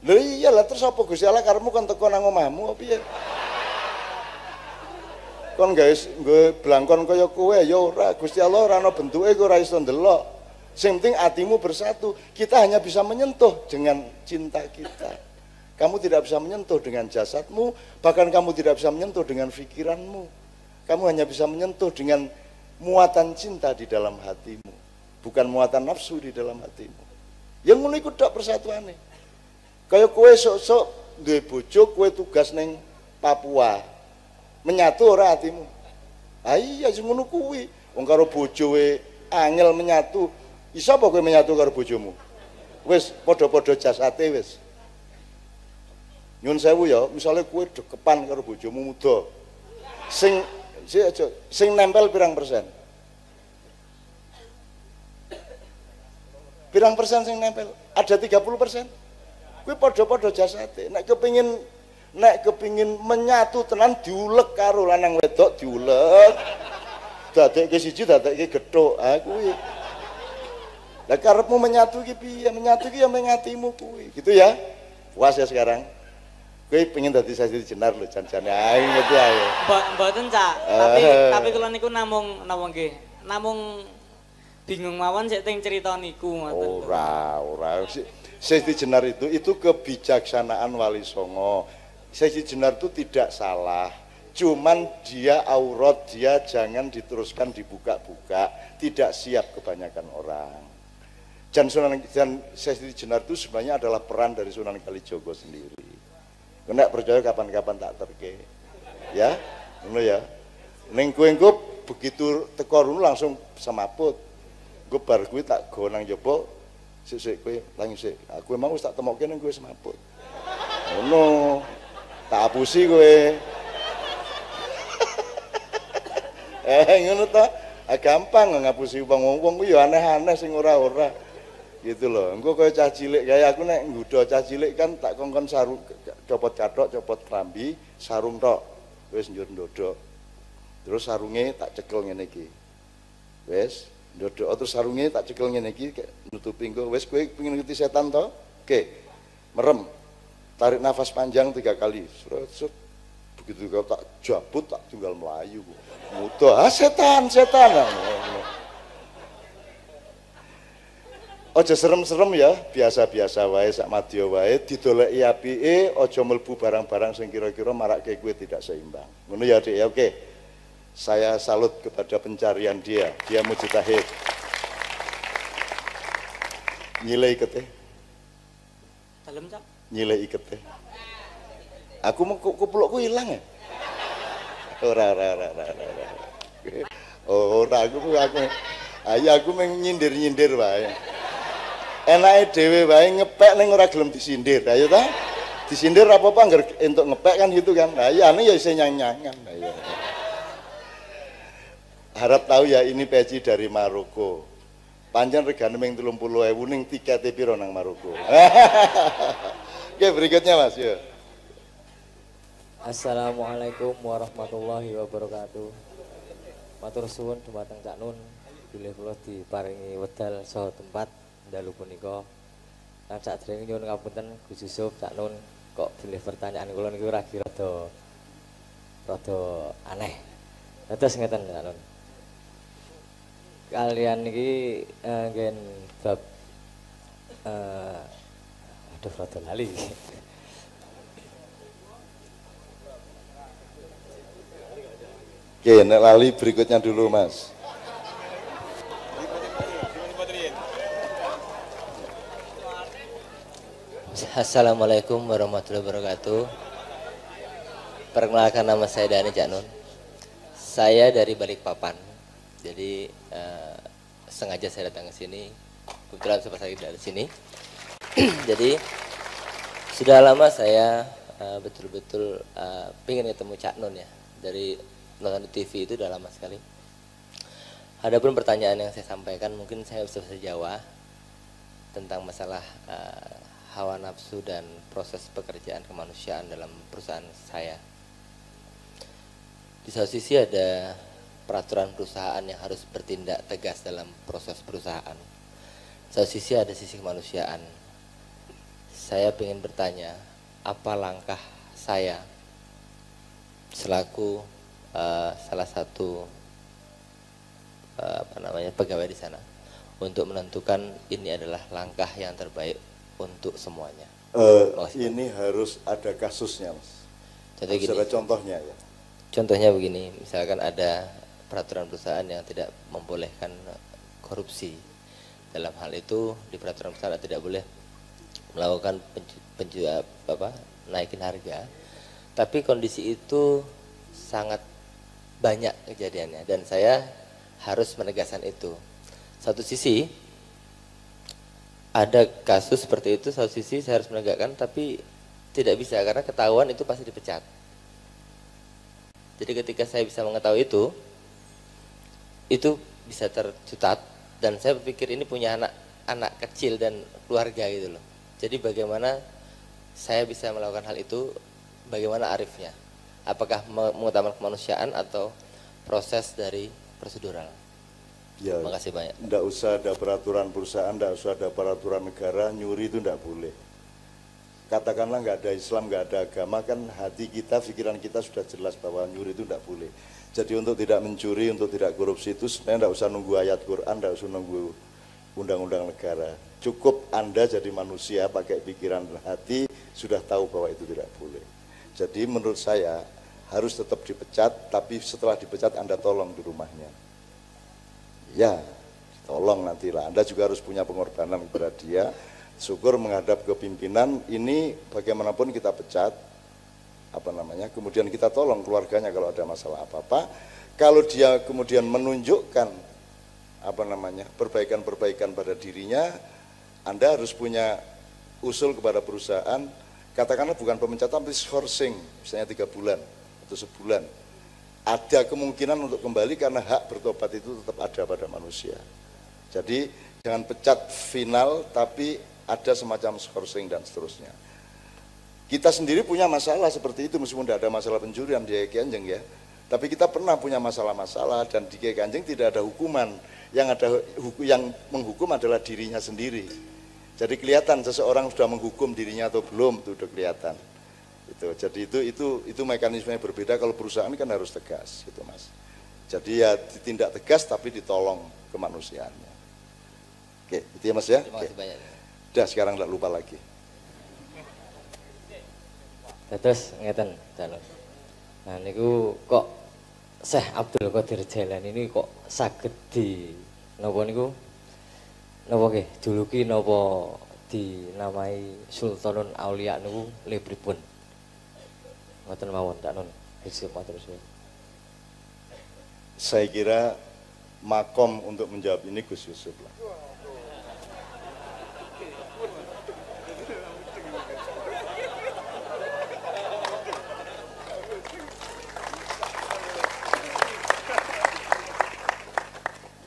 Lho iyalah terus apa Gusti Allah karepmu kon teko nang omahmu apa piye? Kon guys, nggo blangkon kaya kowe ya ora, Gusti Allah ora ana bentuke kowe ora iso ndelok. Yang penting hatimu bersatu. Kita hanya bisa menyentuh dengan cinta kita. Kamu tidak bisa menyentuh dengan jasadmu, bahkan kamu tidak bisa menyentuh dengan pikiranmu. Kamu hanya bisa menyentuh dengan muatan cinta di dalam hatimu, bukan muatan nafsu di dalam hatimu. Yang ngono iku tok persatuane. Kaya kowe sok-sok duwe bojo, kowe tugas ning Papua. Menyatu ora hatimu? Ah iya sing ngono kuwi. Wong karo bojoe angel menyatu. Iso apa kowe menyatu karo bojomu? Wis padha-padha jasate wis. Nyun sewu ya, misalnya kowe dekepan karo bojomu muda. Sing nempel pirang persen? Pirang persen sing nempel? Ada 30%. Kowe padha-padha jasate. Nek kepingin menyatu tenan diulek karo lanang wedok diulek. Dadekke siji dadekke gethuk. Ah kuwi. Lah karepmu menyatu iki piye? Menyatu iki ya mengatimu kuwi. Gitu ya. Puas ya sekarang. Kowe pengen dadi Sesi Jenar lho jan-jane. Ah ngerti ae. Mboten, Cak. Tapi kula niku namung napa nggih? Namung bingung mawon sik teng cerita niku ngoten. Ora. Sesi Jenar itu kebijaksanaan Wali Songo. Sesi Jenar itu tidak salah. Cuman dia aurat, dia jangan diteruskan dibuka-buka, tidak siap kebanyakan orang. Dan Sesi Jenar itu sebenarnya adalah peran dari Sunan Kalijogo sendiri. Kena percaya kapan-kapan tak terke. Ya, ngono ya. Ning kowe engko begitu teko rono langsung semaput. Engko bar kuwi tak go nang njaba, sik kowe langis sik. Aku emang wis tak temokke ning kowe semaput. Ngono. Tak apusi kowe. Ngono ta? Gampang ngapusi wong-wong kuwi ya aneh-aneh sing ora-ora. Gitu loh. Engko kaya cah cilik kaya aku nek nggodha cah cilik kan tak kongkon sarung copot kathok, copot klambi, sarung tok. Wis njur ndodok. Terus sarunge tak cekel ngene iki. Wis ndodok terus sarunge tak cekel ngene iki nutupi engko. Wis kowe pengin ngerti setan to? Oke. Merem. Tarik nafas panjang 3 kali. Set. Begitu kau tak jabut tak tinggal melayu. Mudah, setan. Aja serem-serem ya, biasa-biasa wae sak madya wae, didoleki apike, aja mlebu barang-barang sing kira-kira marake kowe tidak seimbang. Ngono ya, Dik ya. Oke. Saya salut kepada pencarian dia mujtahid. Nyilai ikete. Dalem, Cak. Nyilai ikete. Aku mau kupulukku hilang ya? Ora. Ora aku. Ayo aku nyindir wae. Enake dhewe wae ngepek ning ora gelem disindir. Ayo ta? Disindir apa-apa anggar entuk ngepek kan gitu kan. Nah, iya ane ya isih nyang-nyangan. Ayo. Harap tahu ya ini peci dari Maroko. Panjang regane ming 30.000 ning tikete piro nang Maroko. Oke, berikutnya Mas, yo. Assalamualaikum warahmatullahi wabarakatuh. Matur suwun dumateng Cak Nun, bilih kula diparingi wedal saha tempat dalu punika. Lan sadèrèngé nyuwun ngapunten Gus Yusuf Cak Nun, kok bilih pertanyaan kula niku rada aneh. Dados ngeten Cak Nun. Kalian niki ngen bab rada lali. Oke, nek lali berikutnya dulu Mas. Assalamualaikum warahmatullahi wabarakatuh. Perkenalkan nama saya Dani Cak Nun. Saya dari Balikpapan. Jadi sengaja saya datang ke sini. Kebetulan saya lagi dari sini. Jadi sudah lama saya betul-betul pengen ketemu Cak Nun ya. Dari nonton di TV itu udah lama sekali. Adapun pertanyaan yang saya sampaikan mungkin saya bisa bahasa Jawa tentang masalah hawa nafsu dan proses pekerjaan kemanusiaan dalam perusahaan saya. Di satu sisi ada peraturan perusahaan yang harus bertindak tegas dalam proses perusahaan. Di satu sisi ada sisi kemanusiaan. Saya ingin bertanya, apa langkah saya selaku salah satu pegawai di sana untuk menentukan ini adalah langkah yang terbaik untuk semuanya. Ini harus ada kasusnya, Mas. Contoh gini, ada contohnya ya. Contohnya begini, misalkan ada peraturan perusahaan yang tidak membolehkan korupsi. Dalam hal itu di peraturan perusahaan tidak boleh melakukan naikin harga. Tapi kondisi itu sangat banyak kejadiannya dan saya harus menegaskan itu. Satu sisi ada kasus seperti itu, satu sisi saya harus menegakkan, tapi tidak bisa karena ketahuan itu pasti dipecat. Jadi ketika saya bisa mengetahui itu bisa tercutat dan saya berpikir ini punya anak kecil dan keluarga gitu loh. Jadi bagaimana saya bisa melakukan hal itu, bagaimana arifnya? Apakah mengutamakan kemanusiaan atau proses dari prosedural? Ya, terima kasih banyak. Tidak usah ada peraturan perusahaan, tidak usah ada peraturan negara, nyuri itu tidak boleh. Katakanlah nggak ada Islam, nggak ada agama, kan hati kita, pikiran kita sudah jelas bahwa nyuri itu tidak boleh. Jadi untuk tidak mencuri, untuk tidak korupsi itu sebenarnya tidak usah nunggu ayat Quran, tidak usah nunggu undang-undang negara. Cukup Anda jadi manusia pakai pikiran dan hati sudah tahu bahwa itu tidak boleh. Jadi menurut saya harus tetap dipecat, tapi setelah dipecat Anda tolong di rumahnya. Ya, tolong nantilah. Anda juga harus punya pengorbanan kepada dia. Syukur menghadap ke pimpinan, ini bagaimanapun kita pecat, kemudian kita tolong keluarganya kalau ada masalah apa-apa. Kalau dia kemudian menunjukkan perbaikan-perbaikan pada dirinya, Anda harus punya usul kepada perusahaan, katakanlah bukan pemecatan tapi sourcing, misalnya 3 bulan atau sebulan. Ada kemungkinan untuk kembali karena hak bertobat itu tetap ada pada manusia. Jadi jangan pecat final tapi ada semacam sourcing dan seterusnya. Kita sendiri punya masalah seperti itu meskipun tidak ada masalah pencurian di Kiai Kanjeng ya. Tapi kita pernah punya masalah-masalah dan di Kiai Kanjeng tidak ada hukuman. Yang menghukum adalah dirinya sendiri. Jadi kelihatan seseorang sudah menghukum dirinya atau belum, itu sudah kelihatan. Jadi itu mekanismenya berbeda. Kalau perusahaan kan harus tegas, gitu Mas. Jadi ya ditindak tegas tapi ditolong kemanusiaannya. Oke, itu ya Mas ya. Terima kasih banyak. Udah sekarang tidak lupa lagi. Terus ngeten calon. Nah niku kok Syekh Abdul Qadir Jailani ini kok saged di napa niku napa nggih juluki napa dinamai Sultanul Aulia niku le pripun? Ngoten mawon tak nun. Matur suwun. Saya kira makom untuk menjawab ini Gus Yusuf lah.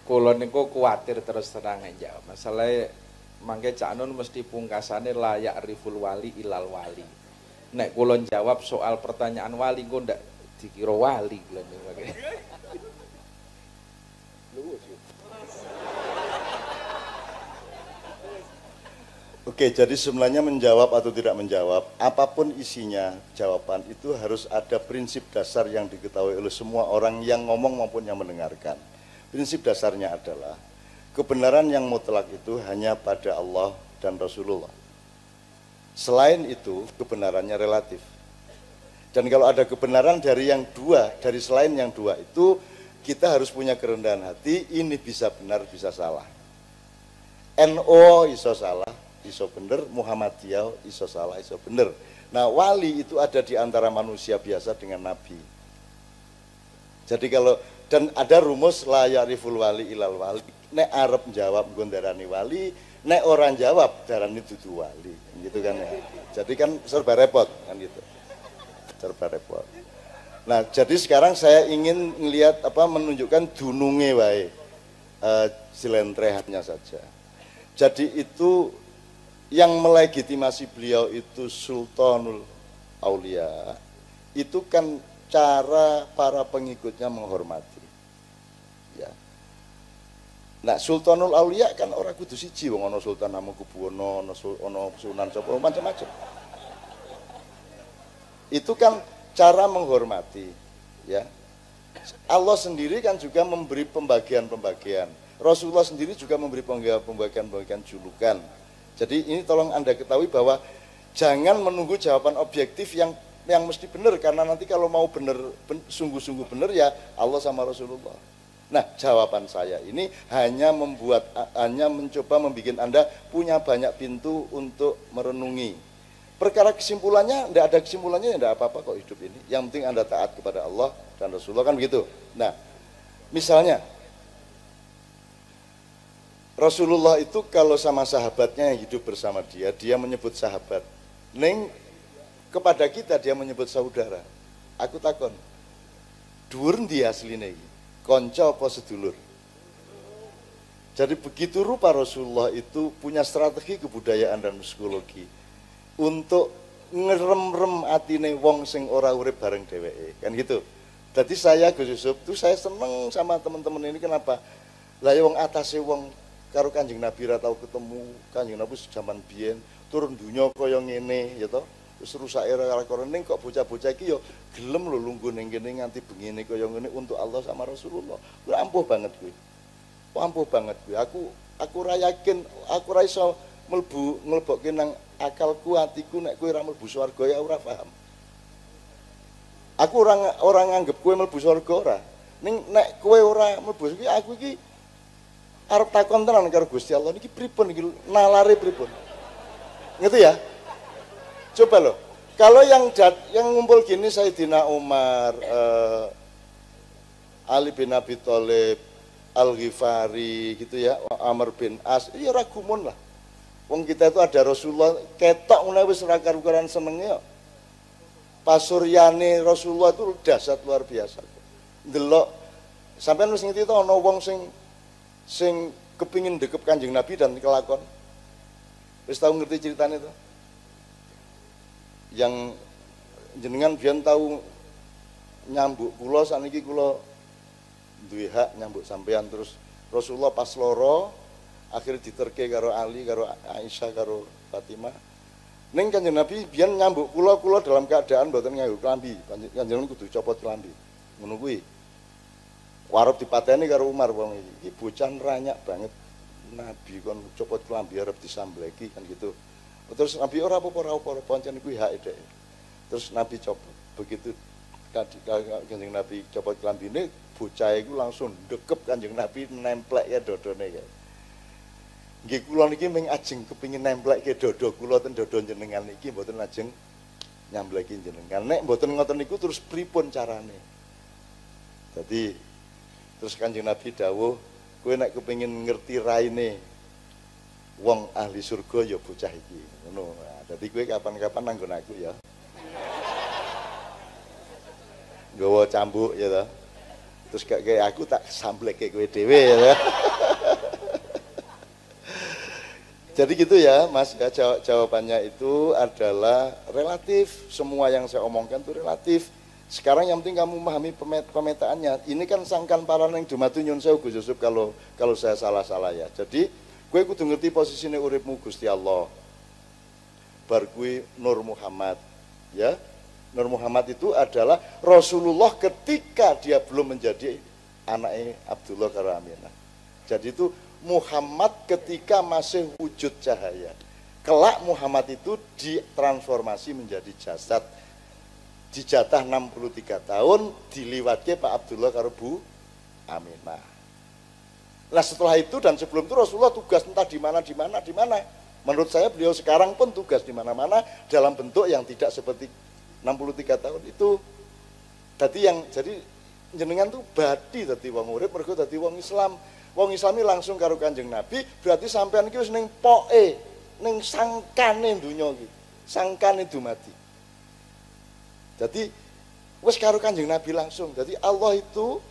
Kula niku kuwatir terus terang jawab. Masalahe mangke Cak Nun mesti pungkasane layak riful wali ilal wali. Nek kula jawab soal pertanyaan wali kok ndak dikira wali kula niku. Oke, jadi sebenarnya menjawab atau tidak menjawab, apapun isinya jawaban itu harus ada prinsip dasar yang diketahui oleh semua orang yang ngomong maupun yang mendengarkan. Prinsip dasarnya adalah kebenaran yang mutlak itu hanya pada Allah dan Rasulullah. Selain itu kebenarannya relatif. Dan kalau ada kebenaran dari yang dua, dari selain yang dua itu kita harus punya kerendahan hati, ini bisa benar, bisa salah. NO iso salah, iso bener, Muhammadiyah iso salah, iso bener. Nah wali itu ada di antara manusia biasa dengan Nabi. Jadi kalau dan ada rumus la yariful wali ilal wali. Nek arep jawab nggondarani wali, nek orang jawab darani dudu wali, gitu kan ya. Jadi kan serba repot kan gitu. Serba repot. Nah, jadi sekarang saya ingin melihat menunjukkan dununge wae. Silentrehannya saja. Jadi itu yang melegitimasi beliau itu Sultanul Aulia. Itu kan cara para pengikutnya menghormati. Ya. Nah, Sultanul Aulia kan orang kudu siji wong ana Sultan Hamengkubuwono, ana Sunan sapa macam-macam. Itu kan cara menghormati, ya. Allah sendiri kan juga memberi pembagian-pembagian. Rasulullah sendiri juga memberi pembagian julukan. Jadi ini tolong Anda ketahui bahwa jangan menunggu jawaban objektif yang mesti benar, karena nanti kalau mau benar, sungguh-sungguh benar ya Allah sama Rasulullah. Nah, jawaban saya ini hanya mencoba membuat Anda punya banyak pintu untuk merenungi. Perkara kesimpulannya, tidak ada kesimpulannya, tidak apa-apa kok hidup ini. Yang penting Anda taat kepada Allah dan Rasulullah, kan begitu. Nah, misalnya Rasulullah itu kalau sama sahabatnya yang hidup bersama dia menyebut sahabat. Neng kepada kita dia menyebut saudara. Aku takon, dhuwur ndi asline iki? Kanca apa sedulur? Jadi begitu rupa Rasulullah itu punya strategi kebudayaan dan psikologi untuk ngerem-rem atine wong sing ora urip bareng dheweke, kan gitu. Jadi saya Gus Yusuf tuh saya seneng sama teman-teman ini, kenapa? Lah ya wong atase wong karo Kanjeng Nabi ra tau ketemu, Kanjeng Nabi zaman biyen turun dunya kaya ngene ya toh. Terus rusak era ning kok bocah-bocah iki ya gelem lho lungguh ning kene nganti bengine kaya ngene untuk Allah sama Rasulullah. Kuwi ampuh banget kuwi. Ampuh banget kuwi. Aku ra yakin, aku ra iso mlebokke nang akalku, hatiku nek kowe ora mlebu swarga ya ora paham. Aku ora nganggep kowe mlebu swarga ora. Ning nek kowe ora mlebu iki aku iki arep takon tenan karo Gusti Allah niki pripun iki nalare pripun. Ngerti ya? Coba loh, kalau yang ngumpul gini Sayyidina Umar, Ali bin Abi Thalib, Al-Ghifari gitu ya, Amr bin As, iya ragumun lah. Wong kita itu ada Rasulullah, ketok mulai wis ora karu-karuan senenge kok. Pasuryane Rasulullah itu dahsyat luar biasa. Ndelok sampean wis ngerti to ana wong sing kepingin dekep Kanjeng Nabi dan kelakon. Wis tau ngerti ceritanya itu? Yang jenengan biyen tahu nyambuk kula, saniki kula duwe hak nyambuk sampean, terus Rasulullah pas loro akhirnya diterke karo Ali, karo Aisyah, karo Fatimah. Ning Kanjeng Nabi biyen nyambuk kula dalam keadaan mboten nganggo klambi. Kanjeng kudu copot klambi. Ngono kuwi. Arep dipateni karo Umar wong iki. Iki bocah ranyak banget. Nabi kon copot klambi arep disambleki kan gitu. Terus Nabi ora apa-apa pancen kuwi hak dhek. Terus Nabi copot. Begitu Kanjeng Nabi copot klambine, bocah iku langsung dekep Kanjeng Nabi nemplek ya dodone ya. Nggih kula niki ming ajeng kepengin nemplekke dodo kula ten dodo jenengan niki mboten ajeng nyambleki jenengan. Nek mboten ngoten niku terus pripun carane? Jadi terus Kanjeng Nabi dawuh, kowe nek kepengin ngerti raine wong ahli surga ya bocah iki. Ngono. Nah, dadi kowe kapan-kapan nanggon aku ya. Nggawa cambuk ya toh. Terus kayak aku tak sambleke kowe dhewe ya. Jadi gitu ya Mas, ya, jawabannya itu adalah relatif. Semua yang saya omongkan itu relatif. Sekarang yang penting kamu memahami pemetaannya. Ini kan sangkan paraning dumatu nyun sewu Gus Yusuf kalau saya salah-salah ya. Jadi kowe kudu ngerti posisine uripmu Gusti Allah. Bar kuwi Nur Muhammad, ya. Nur Muhammad itu adalah Rasulullah ketika dia belum menjadi anaknya Abdullah karo Aminah. Jadi itu Muhammad ketika masih wujud cahaya. Kelak Muhammad itu ditransformasi menjadi jasad. Dijatah 63 tahun diliwatke Pak Abdullah karo Bu Aminah. Nah setelah itu dan sebelum itu Rasulullah tugas entah di mana. Menurut saya beliau sekarang pun tugas di mana-mana dalam bentuk yang tidak seperti 63 tahun itu. Jadi jenengan tuh badi dadi wong urip mergo dadi wong Islam. Wong Islami langsung karo Kanjeng Nabi, berarti sampean iki wis ning poke, ning sangkane donya iki. Sangkane dumadi. Jadi wis karo Kanjeng Nabi langsung. Jadi Allah itu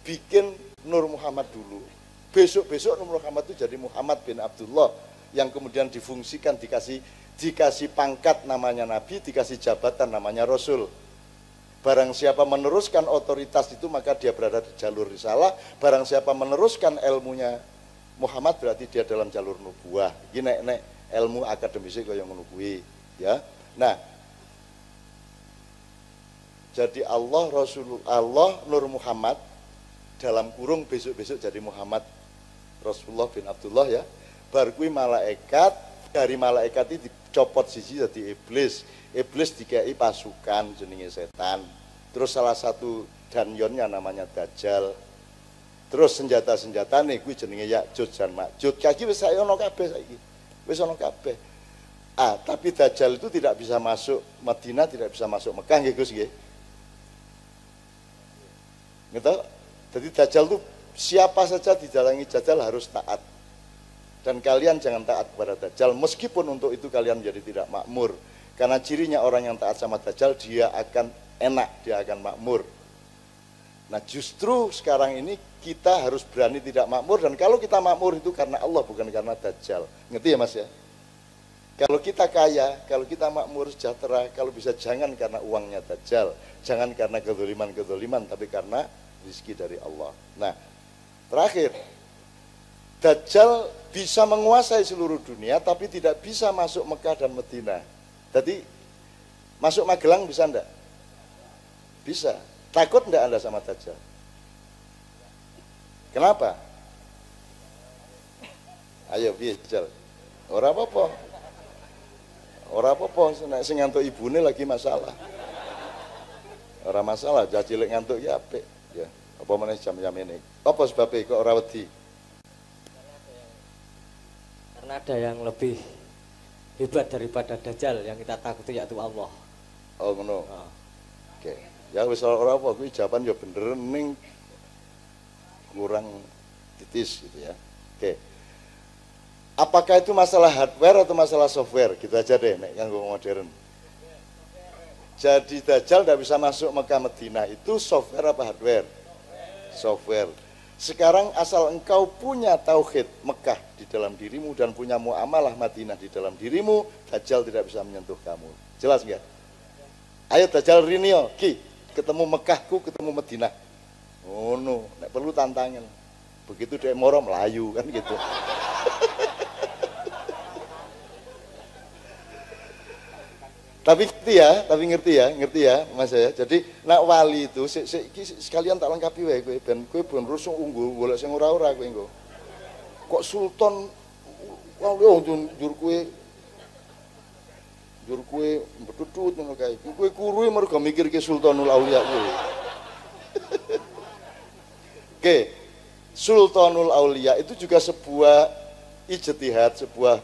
bikin Nur Muhammad dulu. Besok-besok Nur Muhammad itu jadi Muhammad bin Abdullah yang kemudian difungsikan dikasih pangkat namanya Nabi, dikasih jabatan namanya Rasul. Barang siapa meneruskan otoritas itu maka dia berada di jalur risalah. Barang siapa meneruskan ilmunya Muhammad berarti dia dalam jalur nubuah. Iki nek ilmu akademisnya kaya ngono kuwi, ya. Nah, jadi Allah Nur Muhammad dalam kurung besok-besok jadi Muhammad Rasulullah bin Abdullah ya. Bar kuwi malaikat, dari malaikat itu dicopot siji dadi iblis. Iblis dikei pasukan jenenge setan. Terus salah satu danyonnya namanya Dajjal. Terus senjata-senjatane kuwi jenenge Ya'juj dan Ma'juj. Kaki wis ana kabeh saiki. Wis ana kabeh. Tapi Dajjal itu tidak bisa masuk Madinah, tidak bisa masuk Mekah nggih Gus nggih. Gitu. Jadi Dajjal itu siapa saja didatangi Dajjal harus taat. Dan kalian jangan taat kepada Dajjal meskipun untuk itu kalian menjadi tidak makmur. Karena cirinya orang yang taat sama Dajjal dia akan enak, dia akan makmur. Nah justru sekarang ini kita harus berani tidak makmur, dan kalau kita makmur itu karena Allah bukan karena Dajjal. Ngerti ya Mas ya? Kalau kita kaya, kalau kita makmur sejahtera, kalau bisa jangan karena uangnya Dajjal, jangan karena kedoliman-kedoliman, tapi karena rezeki dari Allah. Nah terakhir, Dajjal bisa menguasai seluruh dunia tapi tidak bisa masuk Mekah dan Madinah. Jadi masuk Magelang bisa enggak? Bisa. Takut enggak Anda sama Dajjal? Kenapa? Ayo piye Dajjal? Ora apa-apa. Ora apa-apa, nek sing ngantuk ibune lagi masalah. Ora masalah, jah cilik ngantuk ya apik. Ya, apa meneh jam-jam ini. Apa sebabnya kok ora wedi? Karena ada yang lebih hebat daripada Dajjal, yang kita takuti yaitu Allah. Oh ngono. Oke. Ya wis ora apa kuwi jawaban ya bener ning kurang titis gitu ya. Oke. Apakah itu masalah hardware atau masalah software? Gitu aja deh nek kanggo modern. Jadi Dajjal tidak bisa masuk Mekah Madinah itu software apa hardware? Software. Sekarang asal engkau punya tauhid Mekah di dalam dirimu dan punya muamalah Madinah di dalam dirimu, Dajjal tidak bisa menyentuh kamu. Jelas nggak? Ayo Dajjal rinio, ki ketemu Mekahku, ketemu Madinah. Oh no, nek perlu tantangan. Begitu dia moro melayu kan gitu. Tapi ngerti ya Mas ya. Jadi nak wali itu sekalian tak lengkapi wae kowe ben rusuk unggul golek sing ora-ora kowe engko. Kok sultan njur kowe mbetutut ngono kae. Kowe kuruwe mergo mikirke Sultanul Aulia kowe. Oke. Sultanul Aulia itu juga sebuah ijtihad, sebuah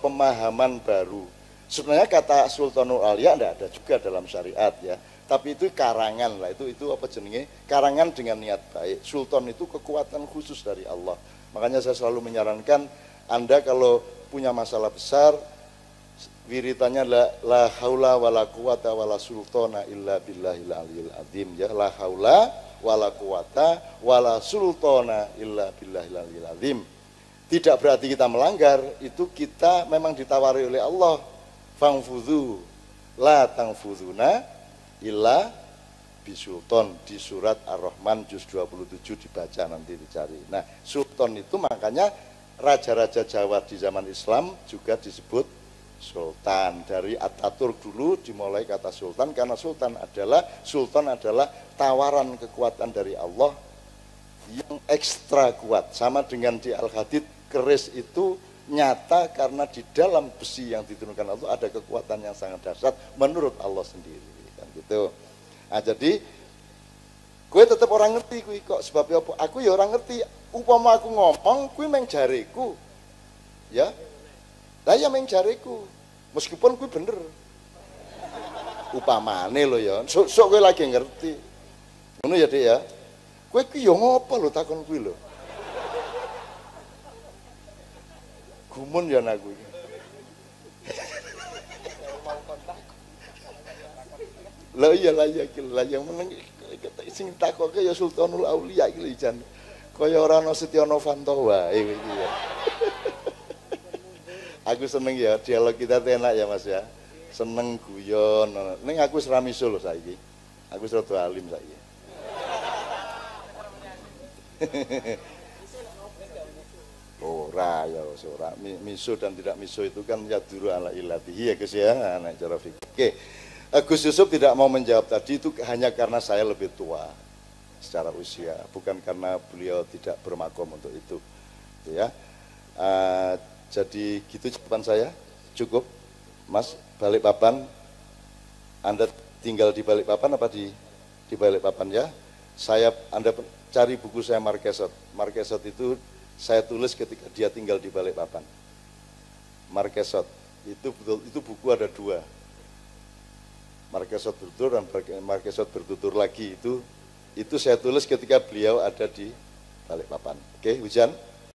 pemahaman baru. Sebenarnya kata Sultanul Aulia tidak ada juga dalam syariat ya, tapi itu karangan lah, itu apa jenenge, karangan dengan niat baik. Sultan itu kekuatan khusus dari Allah. Makanya saya selalu menyarankan Anda kalau punya masalah besar, wiritannya la haula wala quwata wala sultana illa billahil aliyil azim ya, la haula wala quwata wala sultana illa billahil aliyil azim. Tidak berarti kita melanggar, itu kita memang ditawari oleh Allah. Fangfudhu la tangfudhuna illa bisultan, di surat Ar-Rahman juz 27 dibaca nanti dicari. Nah, sultan itu makanya raja-raja Jawa di zaman Islam juga disebut sultan. Dari Ataturk dulu dimulai kata sultan karena sultan adalah tawaran kekuatan dari Allah yang ekstra kuat. Sama dengan di Al-Hadid, keris itu nyata karena di dalam besi yang diturunkan Allah ada kekuatan yang sangat dahsyat menurut Allah sendiri kan gitu. Nah jadi gue tetap orang ngerti gue kok sebabnya apa? Aku ya orang ngerti. Upama aku ngomong, gue meng jariku, ya, lah ya meng jariku. Meskipun gue bener. Upamane lo ya. Sok gue lagi ngerti. Ngono ya Dek ya. Gue ki yo ngopo lo takon gue lo. Gumun ya aku iki. Lah iya yang meneng sing takoke ya Sultanul Aulia iki lho jan. Kaya ora ana Setya Novanto wae iki ya. Aku seneng ya dialog kita enak ya Mas ya. Seneng guyon. Ning aku wis ra miso lho saiki. Aku wis rada alim saiki. Ora ya ora miso dan tidak miso itu kan yaduru ala ilatihi ya Gus ya anak cara fikih. Oke. Gus Yusuf tidak mau menjawab tadi itu hanya karena saya lebih tua. secara usia, bukan karena beliau tidak bermakom untuk itu. Ya, jadi gitu jawaban saya. Cukup, Mas. Balikpapan, Anda tinggal di Balikpapan apa di Balikpapan ya? Anda cari buku saya Marquesot. Marquesot itu saya tulis ketika dia tinggal di Balikpapan. Marquesot itu betul, itu buku ada dua. Marquesot bertutur dan Marquesot bertutur lagi itu saya tulis ketika beliau ada di Balikpapan. Oke, Hujan.